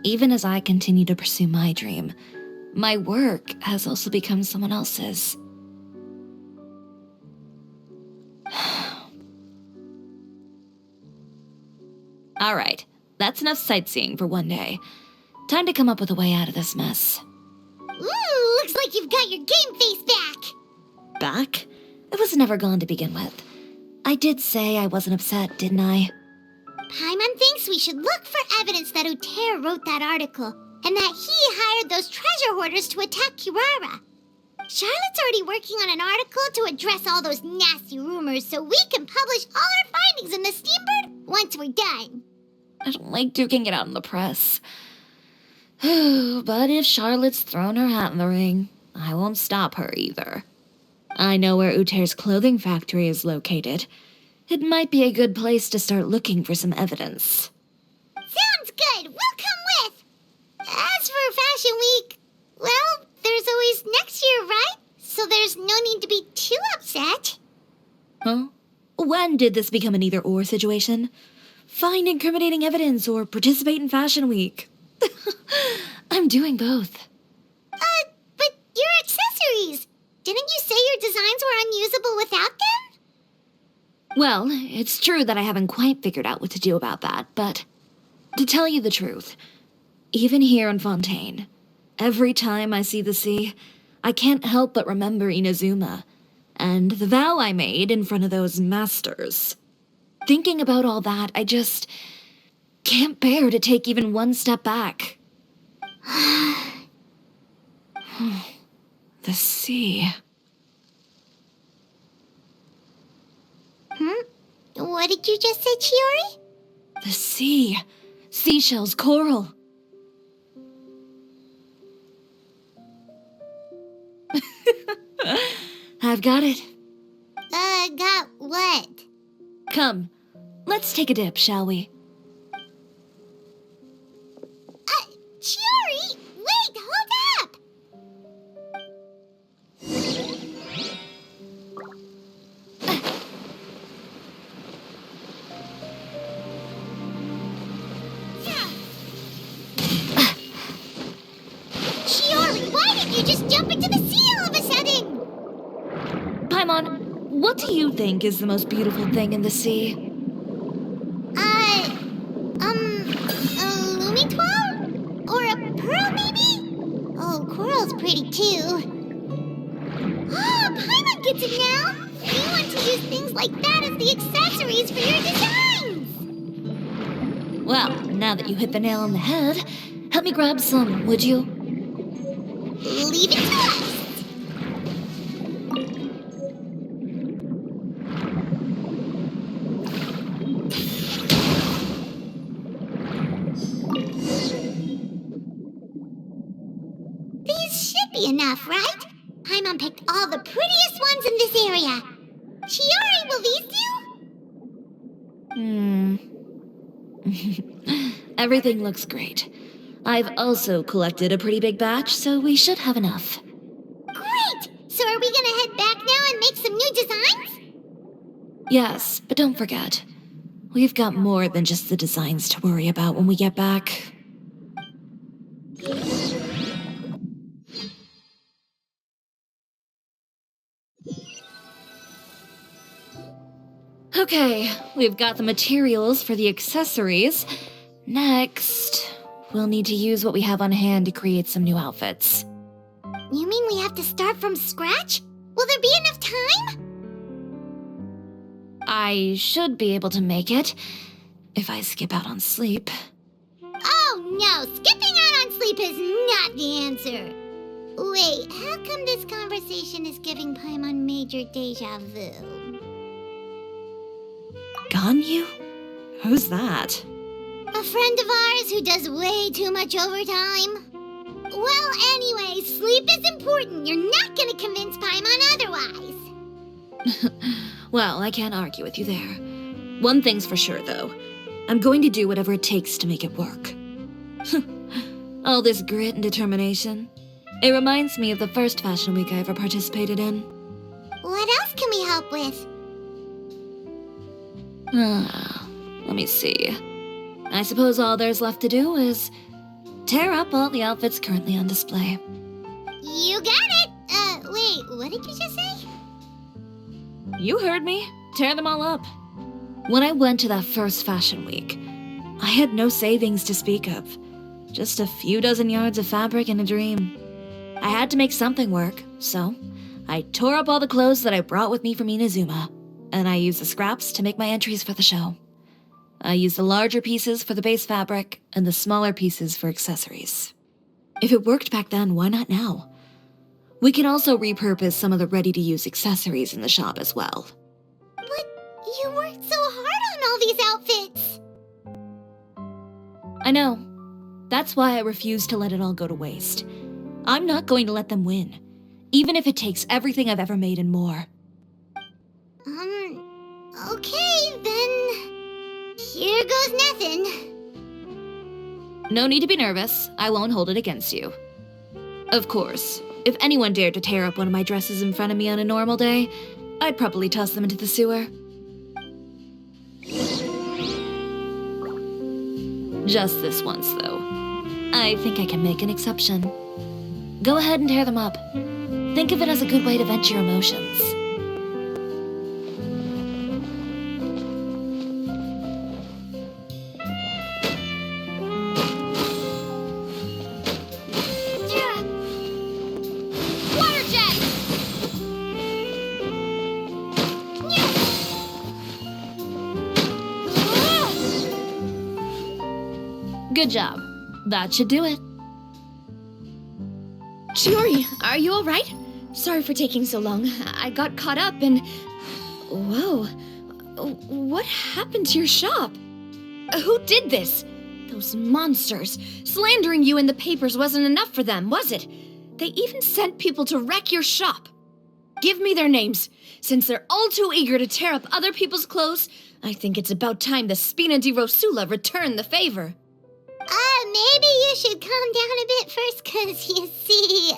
Even as I continue to pursue my dream, my work has also become someone else's. Alright, that's enough sightseeing for one day. Time to come up with a way out of this mess. Ooh, looks like you've got your game face back. Back? It was never gone to begin with. I did say I wasn't upset, didn't I? Paimon thinks we should look for evidence that Uter wrote that article, and that he hired those treasure hoarders to attack Kirara. Charlotte's already working on an article to address all those nasty rumors so we can publish all our findings in the Steambird once we're done. I don't like duking it out in the press. But if Charlotte's thrown her hat in the ring, I won't stop her either. I know where Uter's clothing factory is located. It might be a good place to start looking for some evidence. Sounds good. We'll come with. As for Fashion Week, well, there's always next year, right? So there's no need to be too upset. Huh? When did this become an either-or situation? Find incriminating evidence or participate in Fashion Week. I'm doing both. But your accessories! Didn't you say your designs were unusable without them? Well, it's true that I haven't quite figured out what to do about that, but to tell you the truth, even here in Fontaine, every time I see the sea, I can't help but remember Inazuma and the vow I made in front of those masters. Thinking about all that, I just can't bear to take even one step back. The sea. What did you just say, Chiori? The sea. Seashells, coral. I've got it. Got what? Come, let's take a dip, shall we? Chiori! Wait, hold up! Chiori, why did you just jump into the sea all of a sudden? Paimon, what do you think is the most beautiful thing in the sea? A Lumitwal? Or a pearl, maybe? Oh, coral's pretty too. Ah, Paimon gets it now! You want to use things like that as the accessories for your designs! Well, now that you hit the nail on the head, help me grab some, would you? Leave it to us! These should be enough, right? Paimon picked all the prettiest ones in this area. Chiori, will these do? Everything looks great. I've also collected a pretty big batch, so we should have enough. Great! So are we gonna head back now and make some new designs? Yes, but don't forget, we've got more than just the designs to worry about when we get back. Okay, we've got the materials for the accessories. Next, we'll need to use what we have on hand to create some new outfits. You mean we have to start from scratch? Will there be enough time? I should be able to make it, if I skip out on sleep. Oh no, skipping out on sleep is not the answer. Wait, how come this conversation is giving Paimon major deja vu? Ganyu? Who's that? A friend of ours who does way too much overtime. Well, anyway, sleep is important. You're not gonna convince Paimon otherwise. Well, I can't argue with you there. One thing's for sure, though. I'm going to do whatever it takes to make it work. All this grit and determination. It reminds me of the first Fashion Week I ever participated in. What else can we help with? Let me see. I suppose all there's left to do is tear up all the outfits currently on display. You got it! Wait, what did you just say? You heard me. Tear them all up. When I went to that first fashion week, I had no savings to speak of. Just a few dozen yards of fabric and a dream. I had to make something work, so I tore up all the clothes that I brought with me from Inazuma, and I used the scraps to make my entries for the show. I used the larger pieces for the base fabric and the smaller pieces for accessories. If it worked back then, why not now? We can also repurpose some of the ready-to-use accessories in the shop as well. But you worked so hard on all these outfits! I know. That's why I refuse to let it all go to waste. I'm not going to let them win, even if it takes everything I've ever made and more. Okay, then... Here goes nothing. No need to be nervous. I won't hold it against you. Of course, if anyone dared to tear up one of my dresses in front of me on a normal day, I'd probably toss them into the sewer. Just this once, though. I think I can make an exception. Go ahead and tear them up. Think of it as a good way to vent your emotions. Water jet! Good job. That should do it. Chiori, are you alright? Sorry for taking so long. I got caught up and... Whoa. What happened to your shop? Who did this? Those monsters. Slandering you in the papers wasn't enough for them, was it? They even sent people to wreck your shop. Give me their names. Since they're all too eager to tear up other people's clothes, I think it's about time the Spina di Rosula return the favor. Maybe you should calm down a bit first, 'cause you see,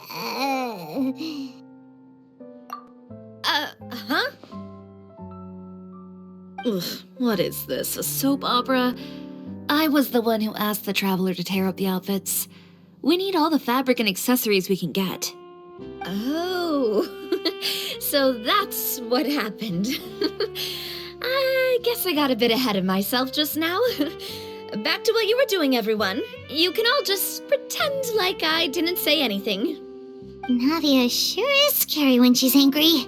Huh? Ugh, what is this, a soap opera? I was the one who asked the traveler to tear up the outfits. We need all the fabric and accessories we can get. Oh, so that's what happened. I guess I got a bit ahead of myself just now. Back to what you were doing, everyone. You can all just pretend like I didn't say anything. Navia sure is scary when she's angry.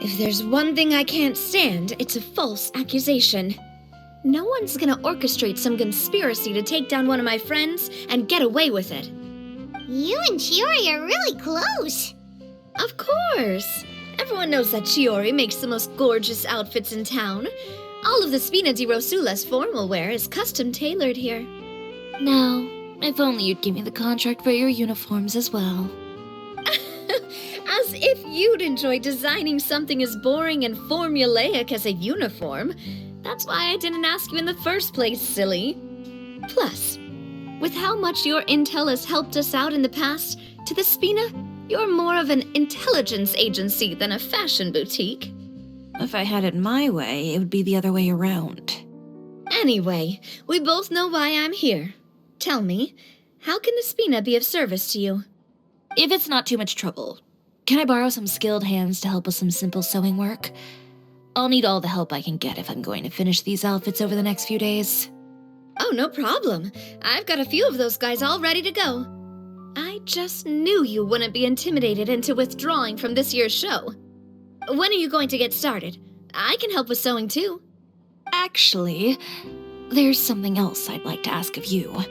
If there's one thing I can't stand, it's a false accusation. No one's gonna orchestrate some conspiracy to take down one of my friends and get away with it. You and Chiori are really close. Of course. Everyone knows that Chiori makes the most gorgeous outfits in town. All of the Spina di Rosula's formal wear is custom tailored here. Now, if only you'd give me the contract for your uniforms as well. As if you'd enjoy designing something as boring and formulaic as a uniform. That's why I didn't ask you in the first place, silly. Plus, with how much your intel has helped us out in the past, to the Spina, you're more of an intelligence agency than a fashion boutique. If I had it my way, it would be the other way around. Anyway, we both know why I'm here. Tell me, how can the Spina be of service to you? If it's not too much trouble, can I borrow some skilled hands to help with some simple sewing work? I'll need all the help I can get if I'm going to finish these outfits over the next few days. Oh, no problem. I've got a few of those guys all ready to go. I just knew you wouldn't be intimidated into withdrawing from this year's show. When are you going to get started? I can help with sewing too. Actually, there's something else I'd like to ask of you.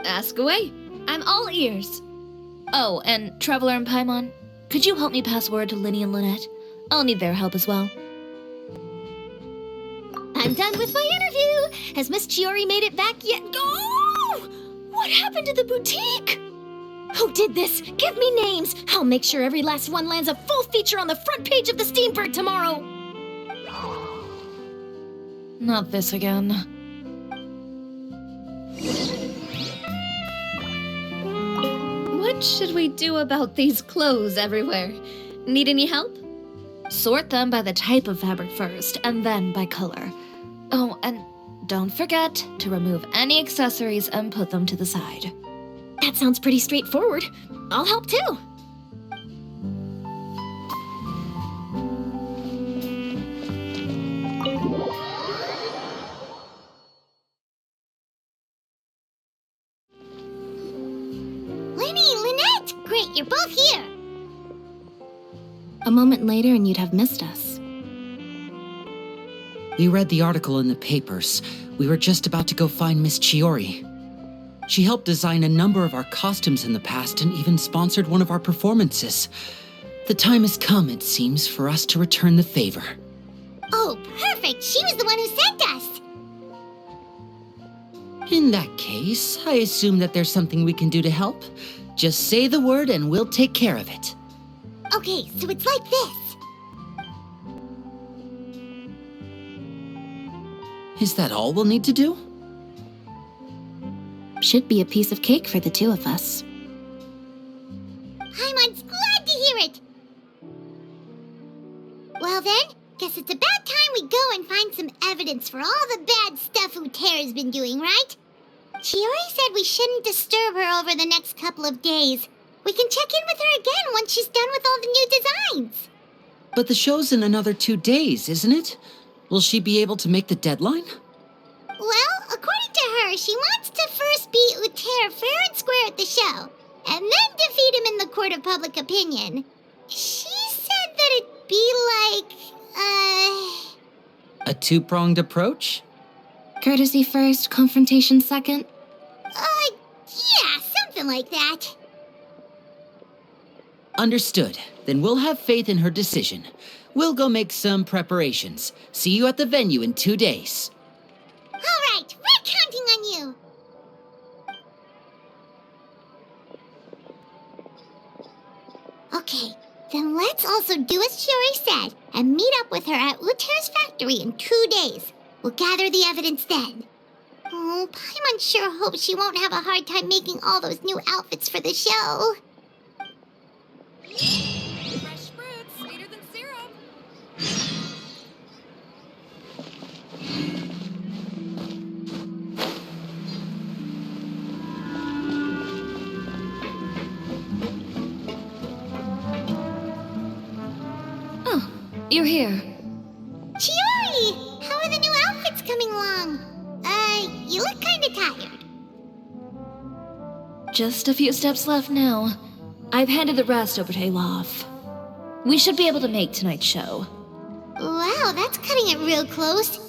Ask away. I'm all ears. Oh, and Traveler and Paimon, could you help me pass word to Linny and Lynette? I'll need their help as well. I'm done with my interview. Has Miss Chiori made it back yet? Oh! What happened to the boutique? Who did this? Give me names. I'll make sure every last one lands a full feature on the front page of the Steamberg tomorrow. Not this again. What should we do about these clothes everywhere? Need any help? Sort them by the type of fabric first, and then by color. Oh, and don't forget to remove any accessories and put them to the side. That sounds pretty straightforward. I'll help too. Lenny, Lynette! Great, you're both here! A moment later and you'd have missed us. We read the article in the papers. We were just about to go find Miss Chiori. She helped design a number of our costumes in the past and even sponsored one of our performances. The time has come, it seems, for us to return the favor. Oh, perfect! She was the one who sent us! In that case, I assume that there's something we can do to help. Just say the word and we'll take care of it. Okay, so it's like this. Is that all we'll need to do? Should be a piece of cake for the two of us. Paimon's glad to hear it! Well then, guess it's about time we go and find some evidence for all the bad stuff Utera's been doing, right? Chiori said we shouldn't disturb her over the next couple of days. We can check in with her again once she's done with all the new designs. But the show's in another 2 days, isn't it? Will she be able to make the deadline? Well, according to her, she wants to first beat Utera fair and square at the show, and then defeat him in the court of public opinion. She said that it'd be like, A two-pronged approach? Courtesy first, confrontation second? Yeah, something like that. Understood. Then we'll have faith in her decision. We'll go make some preparations. See you at the venue in 2 days. All right, we're counting on you. Okay, then let's also do as Chiori said and meet up with her at Utera's factory in 2 days. We'll gather the evidence then. Oh, Paimon sure hopes she won't have a hard time making all those new outfits for the show. Fresh fruit, sweeter than syrup. Oh, you're here. Chiori! How are the new outfits coming along? You look kinda tired. Just a few steps left now. I've handed the rest over to Olaf. We should be able to make tonight's show. Wow, that's cutting it real close.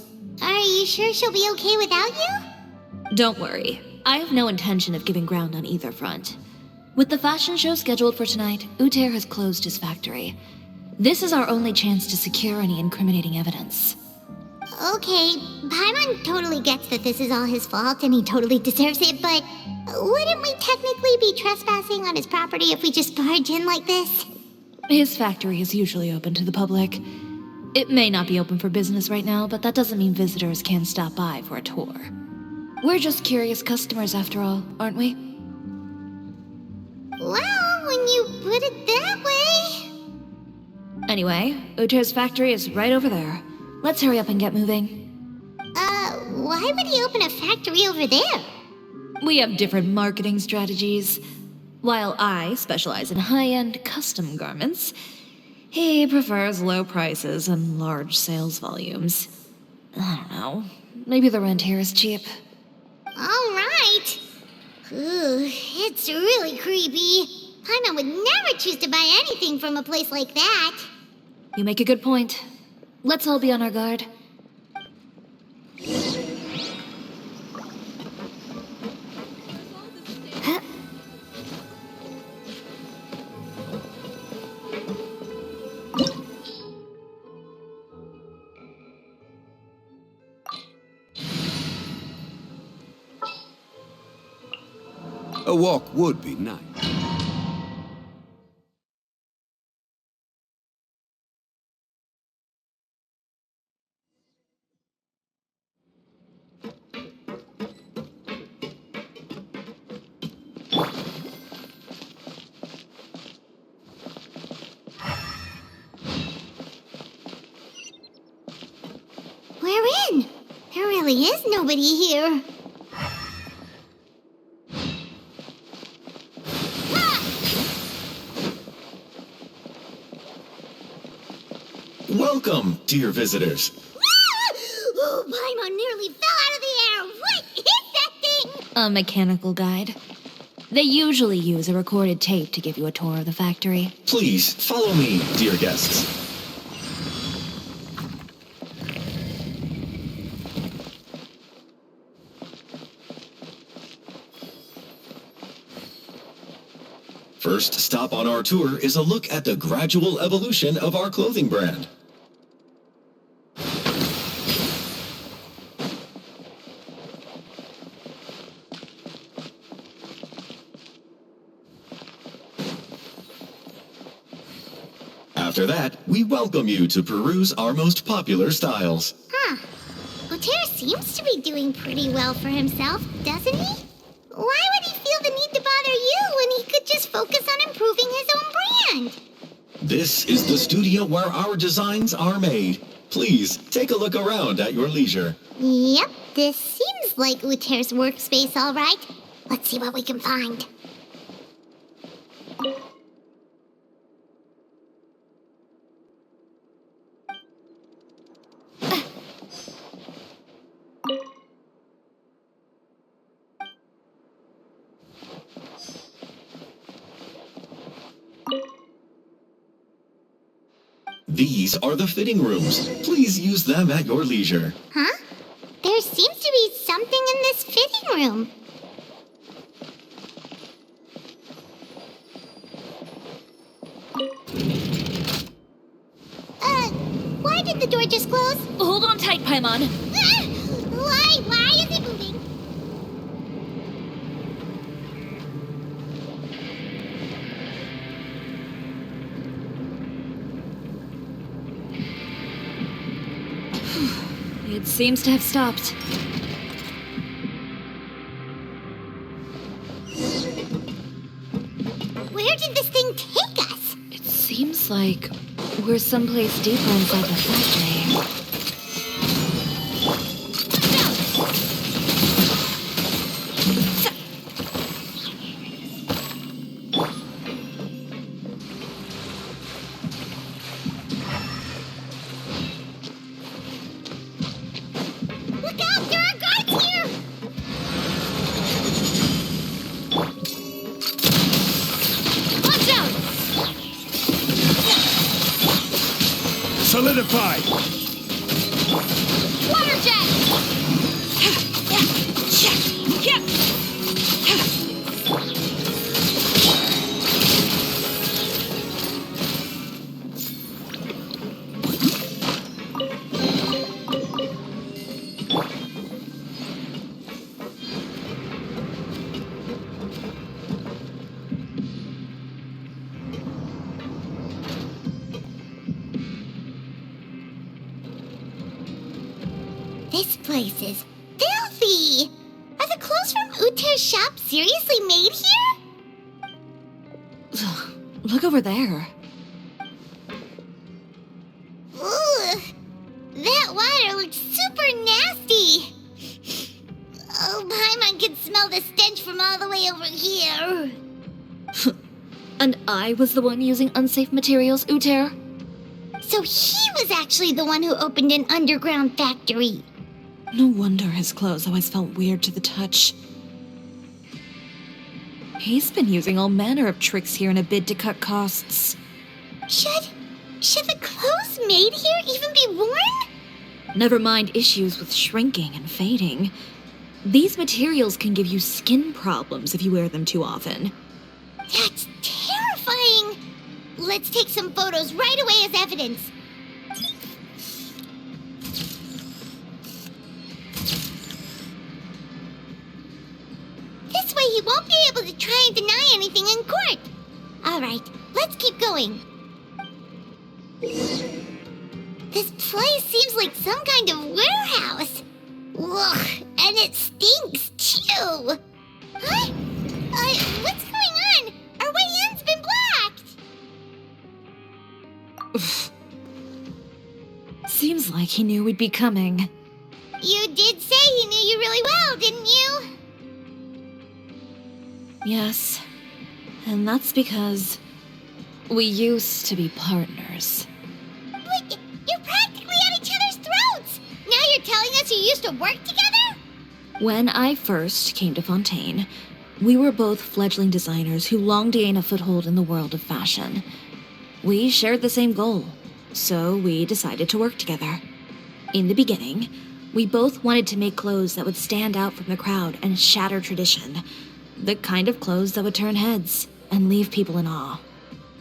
Are you sure she'll be okay without you? Don't worry. I have no intention of giving ground on either front. With the fashion show scheduled for tonight, Uther has closed his factory. This is our only chance to secure any incriminating evidence. Okay, Paimon totally gets that this is all his fault and he totally deserves it, but wouldn't we technically be trespassing on his property if we just barge in like this? His factory is usually open to the public. It may not be open for business right now, but that doesn't mean visitors can't stop by for a tour. We're just curious customers after all, aren't we? Well, when you put it that way... Anyway, Uther's factory is right over there. Let's hurry up and get moving. Why would he open a factory over there? We have different marketing strategies. While I specialize in high-end custom garments, he prefers low prices and large sales volumes. I don't know. Maybe the rent here is cheap. All right. Ooh, it's really creepy. Paimon would never choose to buy anything from a place like that. You make a good point. Let's all be on our guard. A walk would be nice. We're in. There really really is nobody here. Welcome, dear visitors. Oh, Paimon nearly fell out of the air. What is that thing? A mechanical guide. They usually use a recorded tape to give you a tour of the factory. Please, follow me, dear guests. First stop on our tour is a look at the gradual evolution of our clothing brand. After that, we welcome you to peruse our most popular styles. Huh. Uter seems to be doing pretty well for himself, doesn't he? Why would he feel the need to bother you when he could just focus on improving his own brand? This is the studio where our designs are made. Please, take a look around at your leisure. Yep, this seems like Uter's workspace, all right. Let's see what we can find. These are the fitting rooms. Please use them at your leisure. Huh? There seems to be something in this fitting room. Why did the door just close? Hold on tight, Paimon. Why is it moving? It seems to have stopped. Where did this thing take us? It seems like we're someplace deeper inside the factory. Look out! There are guards here! Watch out! Solidify! Water jet! This place is filthy! Are the clothes from Uter's shop seriously made here? Look over there. Ugh! That water looks super nasty! Oh, Paimon can smell the stench from all the way over here. And I was the one using unsafe materials, Uter? So he was actually the one who opened an underground factory. No wonder his clothes always felt weird to the touch. He's been using all manner of tricks here in a bid to cut costs. Should the clothes made here even be worn? Never mind issues with shrinking and fading. These materials can give you skin problems if you wear them too often. That's terrifying! Let's take some photos right away as evidence. This way he won't be able to try and deny anything in court. All right, let's keep going. This place seems like some kind of warehouse. Ugh, and it stinks too. Huh? What's going on? Our way in's been blocked. Seems like he knew we'd be coming. You did say you really well, didn't you? Yes. And that's because we used to be partners. But you're practically at each other's throats! Now you're telling us you used to work together? When I first came to Fontaine, we were both fledgling designers who longed to gain a foothold in the world of fashion. We shared the same goal, so we decided to work together. In the beginning, we both wanted to make clothes that would stand out from the crowd and shatter tradition. The kind of clothes that would turn heads and leave people in awe.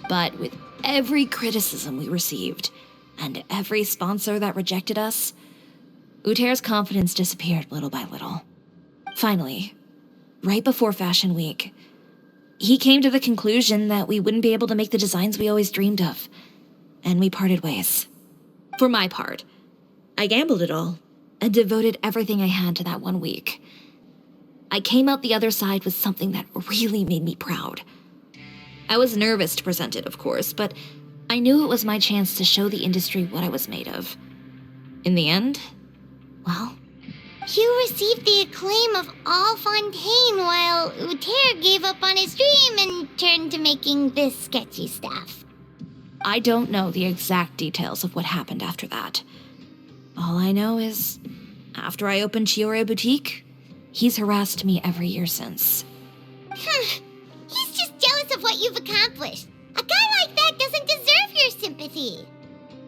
But with every criticism we received, and every sponsor that rejected us, Uther's confidence disappeared little by little. Finally, right before Fashion Week, he came to the conclusion that we wouldn't be able to make the designs we always dreamed of, and we parted ways. For my part, I gambled it all and devoted everything I had to that 1 week. I came out the other side with something that really made me proud. I was nervous to present it, of course, but I knew it was my chance to show the industry what I was made of. In the end, well, You received the acclaim of all Fontaine while Uther gave up on his dream and turned to making this sketchy stuff. I don't know the exact details of what happened after that. All I know is, after I opened Chiori Boutique, he's harassed me every year since. He's just jealous of what you've accomplished. A guy like that doesn't deserve your sympathy.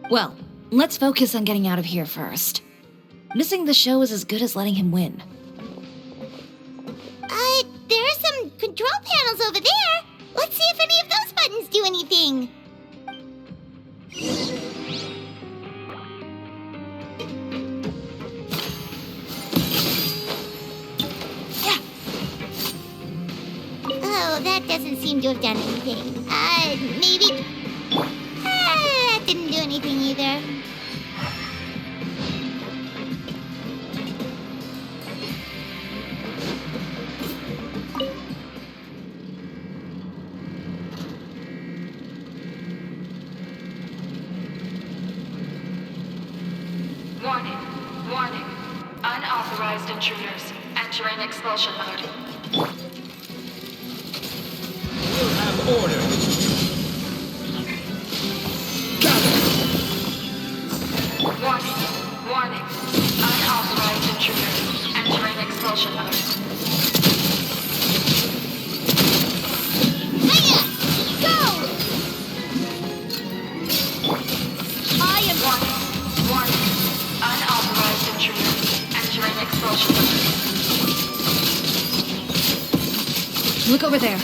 Well, let's focus on getting out of here first. Missing the show is as good as letting him win. There are some control panels over there. Let's see if any of those buttons do anything. Oh, that doesn't seem to have done anything. Maybe... that didn't do anything either. Warning. Warning. Unauthorized intruders entering expulsion mode. You have order. Got it. Warning. Warning. Unauthorized intruders entering expulsion mode. Hiya! Go! I am warning. Warning. Unauthorized intruders entering expulsion mode. Look over there.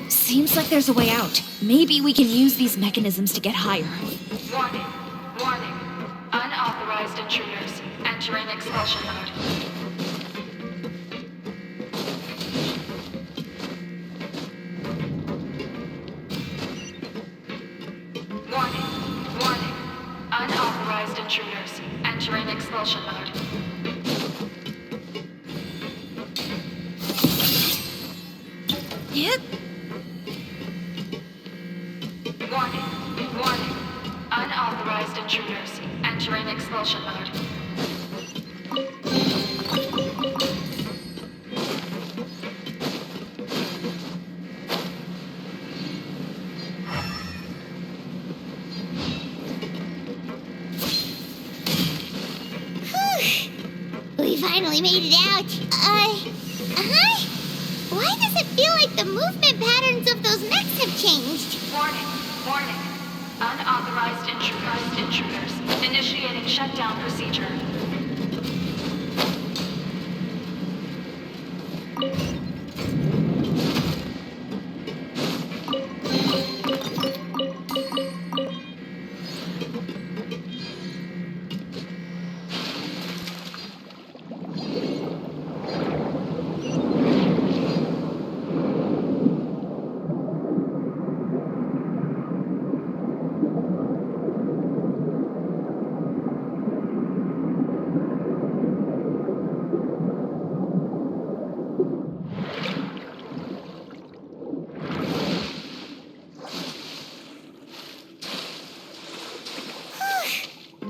Seems like there's a way out. Maybe we can use these mechanisms to get higher. Warning. Warning. Unauthorized intruders entering expulsion mode. Warning. Warning. Unauthorized intruders entering expulsion mode. Yep. Warning. Warning. Unauthorized intruders entering expulsion mode. We finally made it out. Why does it feel like the movement patterns of those mechs have changed? Warning. Warning. Unauthorized intruders. Initiating shutdown procedure.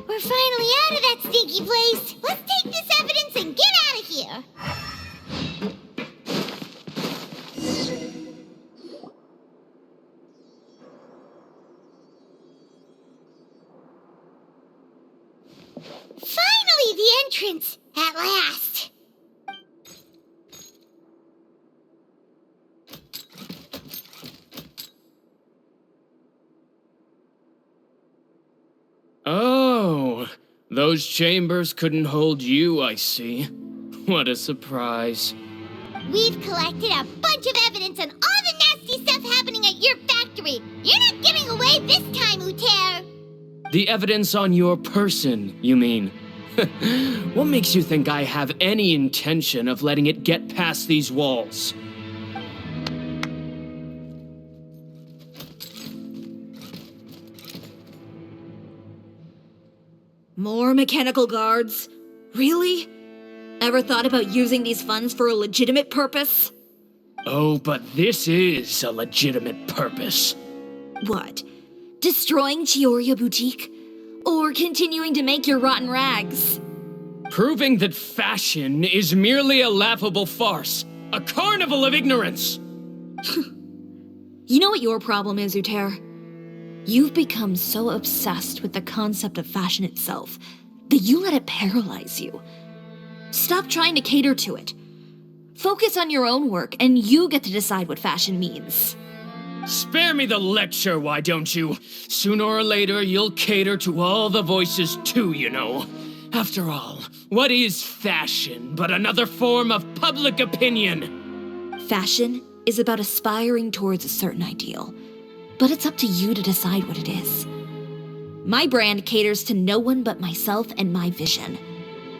We're finally out of that stinky place. Let's take this evidence and get out of of here. Finally, the entrance! At last! Oh, those chambers couldn't hold you, I see. What a surprise. We've collected a bunch of evidence on all the nasty stuff happening at your factory. You're not getting away this time, Uter. The evidence on your person, you mean? What makes you think I have any intention of letting it get past these walls? More mechanical guards? Really? Ever thought about using these funds for a legitimate purpose? Oh, but this is a legitimate purpose. What? Destroying Chiori Boutique? Or continuing to make your rotten rags? Proving that fashion is merely a laughable farce. A carnival of ignorance! You know what your problem is, Uter? You've become so obsessed with the concept of fashion itself that you let it paralyze you. Stop trying to cater to it. Focus on your own work, and you get to decide what fashion means. Spare me the lecture, why don't you? Sooner or later, you'll cater to all the voices too, you know. After all, what is fashion but another form of public opinion? Fashion is about aspiring towards a certain ideal, but it's up to you to decide what it is. My brand caters to no one but myself and my vision.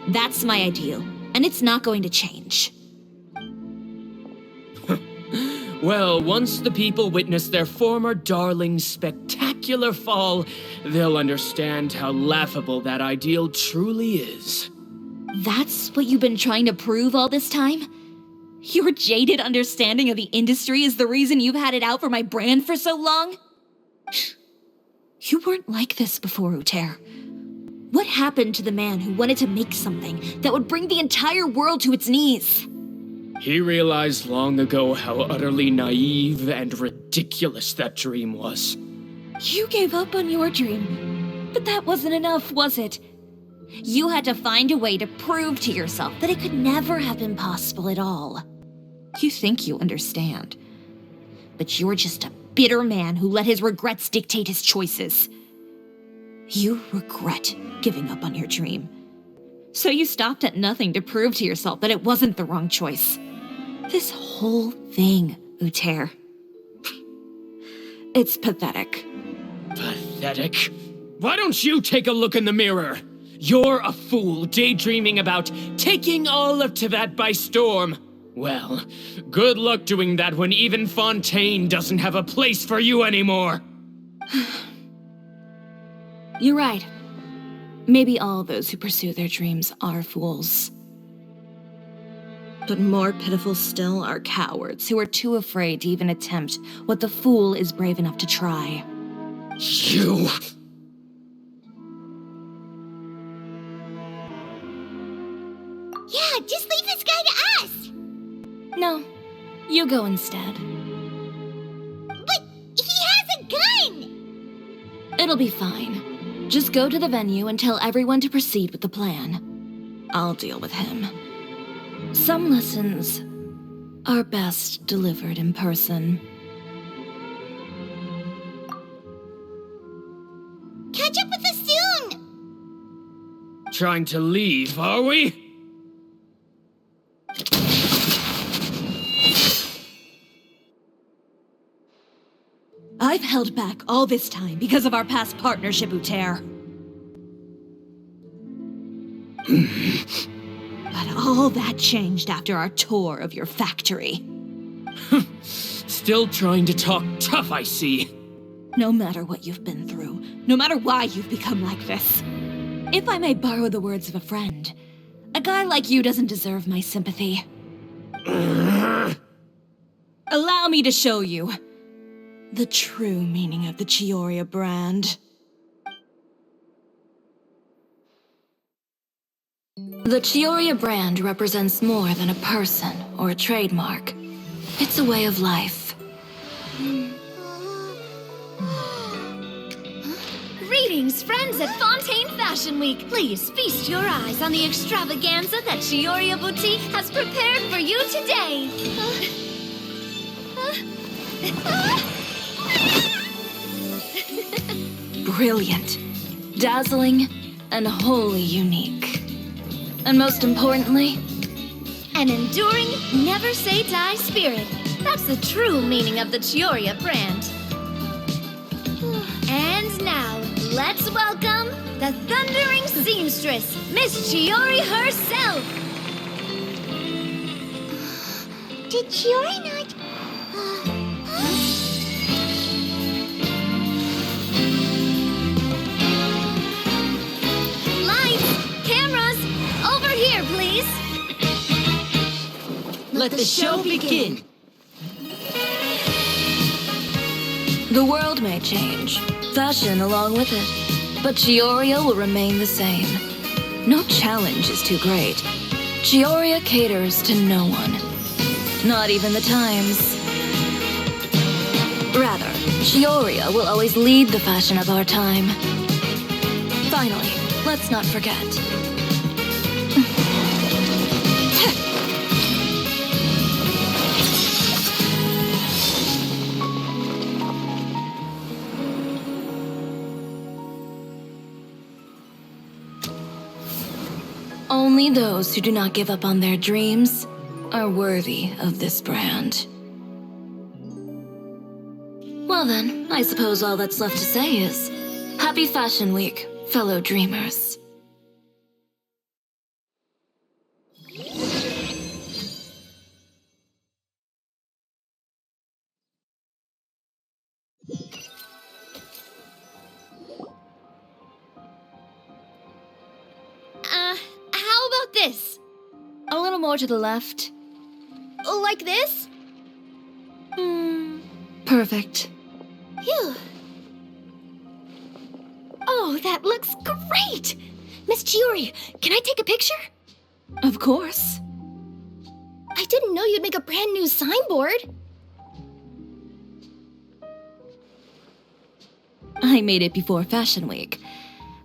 That's my ideal, and it's not going to change. Well, once the people witness their former darling's spectacular fall, they'll understand how laughable that ideal truly is. That's what you've been trying to prove all this time? Your jaded understanding of the industry is the reason you've had it out for my brand for so long? You weren't like this before, Uter. What happened to the man who wanted to make something that would bring the entire world to its knees? He realized long ago how utterly naive and ridiculous that dream was. You gave up on your dream, but that wasn't enough, was it? You had to find a way to prove to yourself that it could never have been possible at all. You think you understand, but you're just a bitter man who let his regrets dictate his choices. You regret giving up on your dream. So you stopped at nothing to prove to yourself that it wasn't the wrong choice. This whole thing, Uter. It's pathetic. Pathetic? Why don't you take a look in the mirror? You're a fool daydreaming about taking all of Tibet by storm. Well, good luck doing that when even Fontaine doesn't have a place for you anymore. You're right. Maybe all those who pursue their dreams are fools. But more pitiful still are cowards who are too afraid to even attempt what the fool is brave enough to try. You! Yeah, just leave this guy to us! No, you go instead. But he has a gun! It'll be fine. Just go to the venue and tell everyone to proceed with the plan. I'll deal with him. Some lessons are best delivered in person. Catch up with us soon! Trying to leave, are we? I've held back all this time because of our past partnership, Uter. But all that changed after our tour of your factory. Still trying to talk tough, I see. No matter what you've been through, no matter why you've become like this, if I may borrow the words of a friend, a guy like you doesn't deserve my sympathy. Allow me to show you the true meaning of the Cisoria brand. The Cisoria brand represents more than a person or a trademark. It's a way of life. Greetings, friends at Fontaine Fashion Week. Please feast your eyes on the extravaganza that Chiori Boutique has prepared for you today. Brilliant, dazzling, and wholly unique. And most importantly, An enduring, never-say-die spirit. That's the true meaning of the Chiori brand. And now, let's welcome the thundering seamstress, Miss Chiori herself. Did Chiori not... Lights, cameras, over here, please. Let the show begin. the world may change, fashion along with it, but Cisoria will remain the same. No challenge is too great. Cisoria caters to no one, not even the times. Rather, Cisoria will always lead the fashion of our time. Finally, let's not forget. Only those who do not give up on their dreams are worthy of this brand. Well then, I suppose all that's left to say is, Happy Fashion Week, fellow dreamers. How about this? A little more to the left. Like this? Perfect. Phew. Oh, that looks great! Miss Chiori, can I take a picture? Of course. I didn't know you'd make a brand new signboard. I made it before Fashion Week.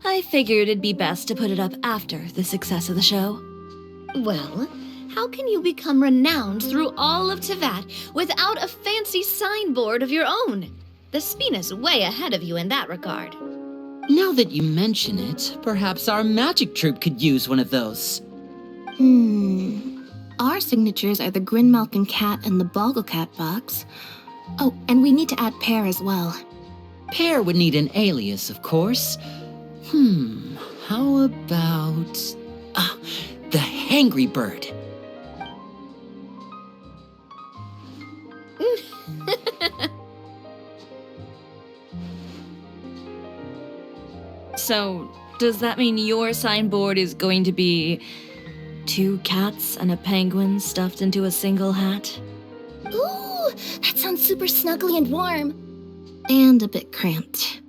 I figured it'd be best to put it up after the success of the show. Well, how can you become renowned through all of Tevat without a fancy signboard of your own? The Spina's way ahead of you in that regard. Now that you mention it, perhaps our magic troupe could use one of those. Our signatures are the Grinmalkin cat and the Bogglecat box. Oh, and we need to add Pear as well. Pear would need an alias, of course. How about... the Hangry Bird. So, does that mean your signboard is going to be 2 cats and a penguin stuffed into a single hat? Ooh, that sounds super snuggly and warm. And a bit cramped.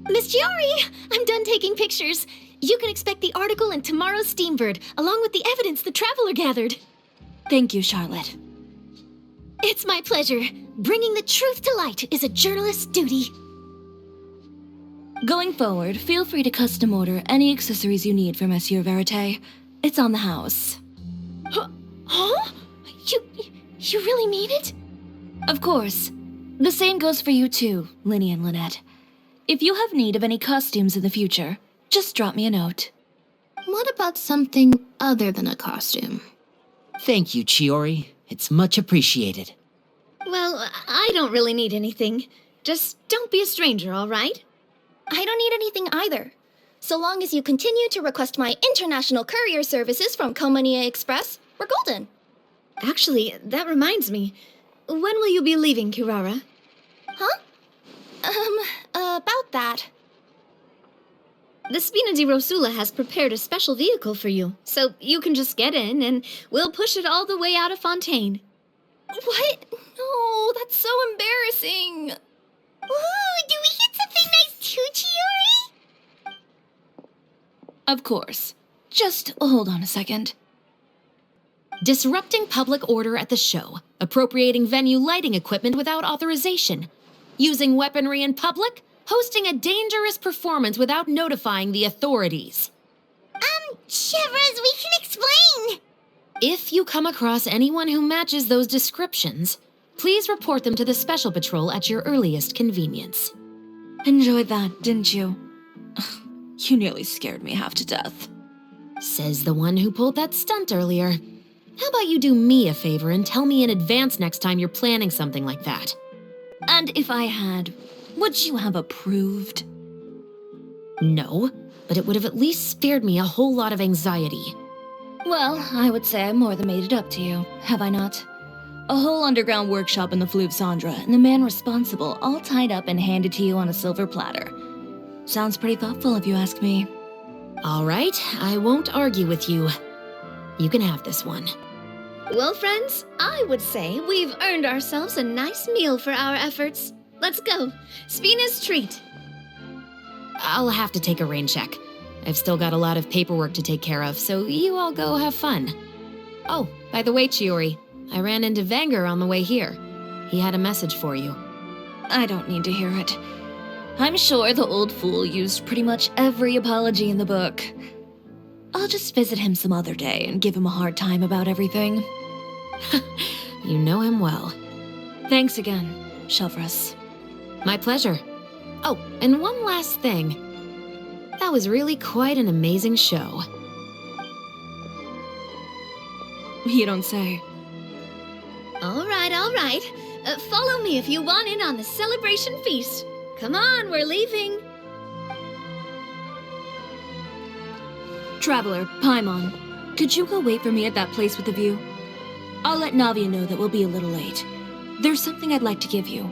Miss Chiori, I'm done taking pictures. You can expect the article in tomorrow's Steambird, along with the evidence the Traveler gathered. Thank you, Charlotte. It's my pleasure. Bringing the truth to light is a journalist's duty. Going forward, feel free to custom order any accessories you need for Monsieur Verite. It's on the house. Huh? You really mean it? Of course. The same goes for you too, Linny and Lynette. If you have need of any costumes in the future, just drop me a note. What about something other than a costume? Thank you, Chiori. It's much appreciated. Well, I don't really need anything. Just don't be a stranger, all right? I don't need anything either. So long as you continue to request my international courier services from Komania Express, we're golden. Actually, that reminds me. When will you be leaving, Kirara? Huh? About that. The Spina di Rosula has prepared a special vehicle for you, so you can just get in and we'll push it all the way out of Fontaine. What? No, that's so embarrassing. Ooh, do we get something nice too, Chiori? Of course. Just hold on a second. Disrupting public order at the show, appropriating venue lighting equipment without authorization, using weaponry in public, hosting a dangerous performance without notifying the authorities. Shivers, we can explain! If you come across anyone who matches those descriptions, please report them to the Special Patrol at your earliest convenience. Enjoyed that, didn't you? You nearly scared me half to death. Says the one who pulled that stunt earlier. How about you do me a favor and tell me in advance next time you're planning something like that? And if I had, would you have approved? No, but it would have at least spared me a whole lot of anxiety. Well, I would say I more than made it up to you, have I not? A whole underground workshop in the Fleuve Cendra, and the man responsible all tied up and handed to you on a silver platter. Sounds pretty thoughtful if you ask me. All right, I won't argue with you. You can have this one. Well, friends, I would say we've earned ourselves a nice meal for our efforts. Let's go. Spina's treat. I'll have to take a rain check. I've still got a lot of paperwork to take care of, so you all go have fun. Oh, by the way, Chiori, I ran into Vanger on the way here. He had a message for you. I don't need to hear it. I'm sure the old fool used pretty much every apology in the book. I'll just visit him some other day and give him a hard time about everything. You know him well. Thanks again, Shelvrus. My pleasure. Oh, and one last thing. That was really quite an amazing show. You don't say. All right. Follow me if you want in on the celebration feast. Come on, we're leaving. Traveler, Paimon, could you go wait for me at that place with the view? I'll let Navia know that we'll be a little late. There's something I'd like to give you.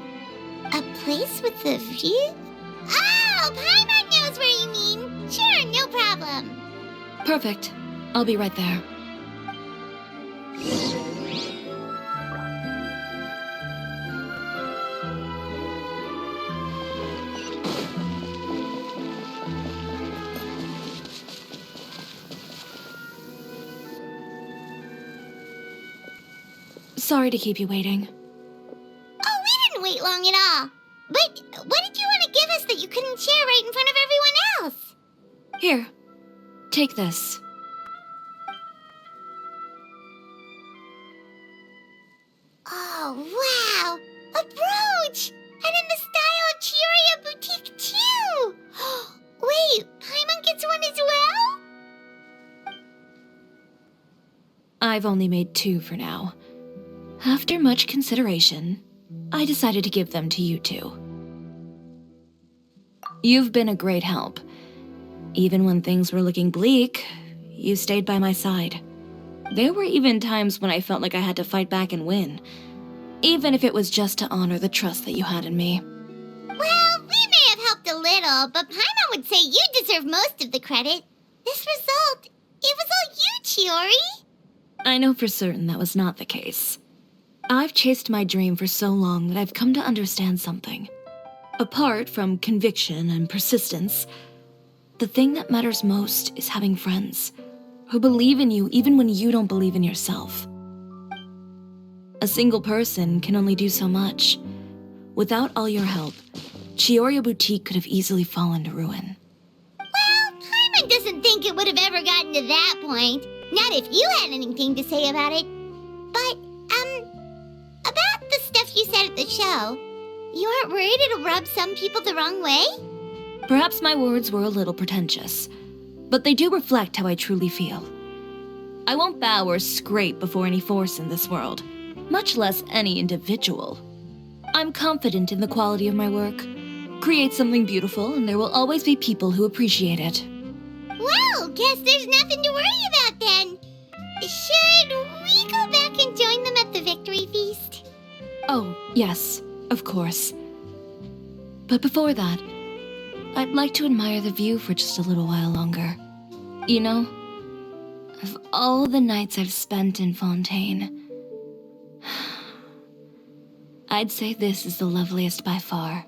A place with a view? Oh, Paimon knows where you mean. Sure, no problem. Perfect. I'll be right there. Sorry to keep you waiting. Oh, we didn't wait long at all. But what did you want to give us that you couldn't share right in front of everyone else? Here, take this. Oh, wow! A brooch! And in the style of Chiori Boutique, too! Wait, Paimon gets one as well? I've only made 2 for now. After much consideration, I decided to give them to you two. You've been a great help. Even when things were looking bleak, you stayed by my side. There were even times when I felt like I had to fight back and win, even if it was just to honor the trust that you had in me. Well, we may have helped a little, but Paimon would say you deserve most of the credit. This result, it was all you, Chiori. I know for certain that was not the case. I've chased my dream for so long that I've come to understand something. Apart from conviction and persistence, the thing that matters most is having friends who believe in you even when you don't believe in yourself. A single person can only do so much. Without all your help, Chiori Boutique could have easily fallen to ruin. Well, Paimon doesn't think it would have ever gotten to that point. Not if you had anything to say about it. But, about the stuff you said at the show, you aren't worried it'll rub some people the wrong way? Perhaps my words were a little pretentious, but they do reflect how I truly feel. I won't bow or scrape before any force in this world, much less any individual. I'm confident in the quality of my work. Create something beautiful, and there will always be people who appreciate it. Well, guess there's nothing to worry about then. Should we go back and join them at the victory feast? Oh, yes, of course. But before that, I'd like to admire the view for just a little while longer. You know, of all the nights I've spent in Fontaine, I'd say this is the loveliest by far.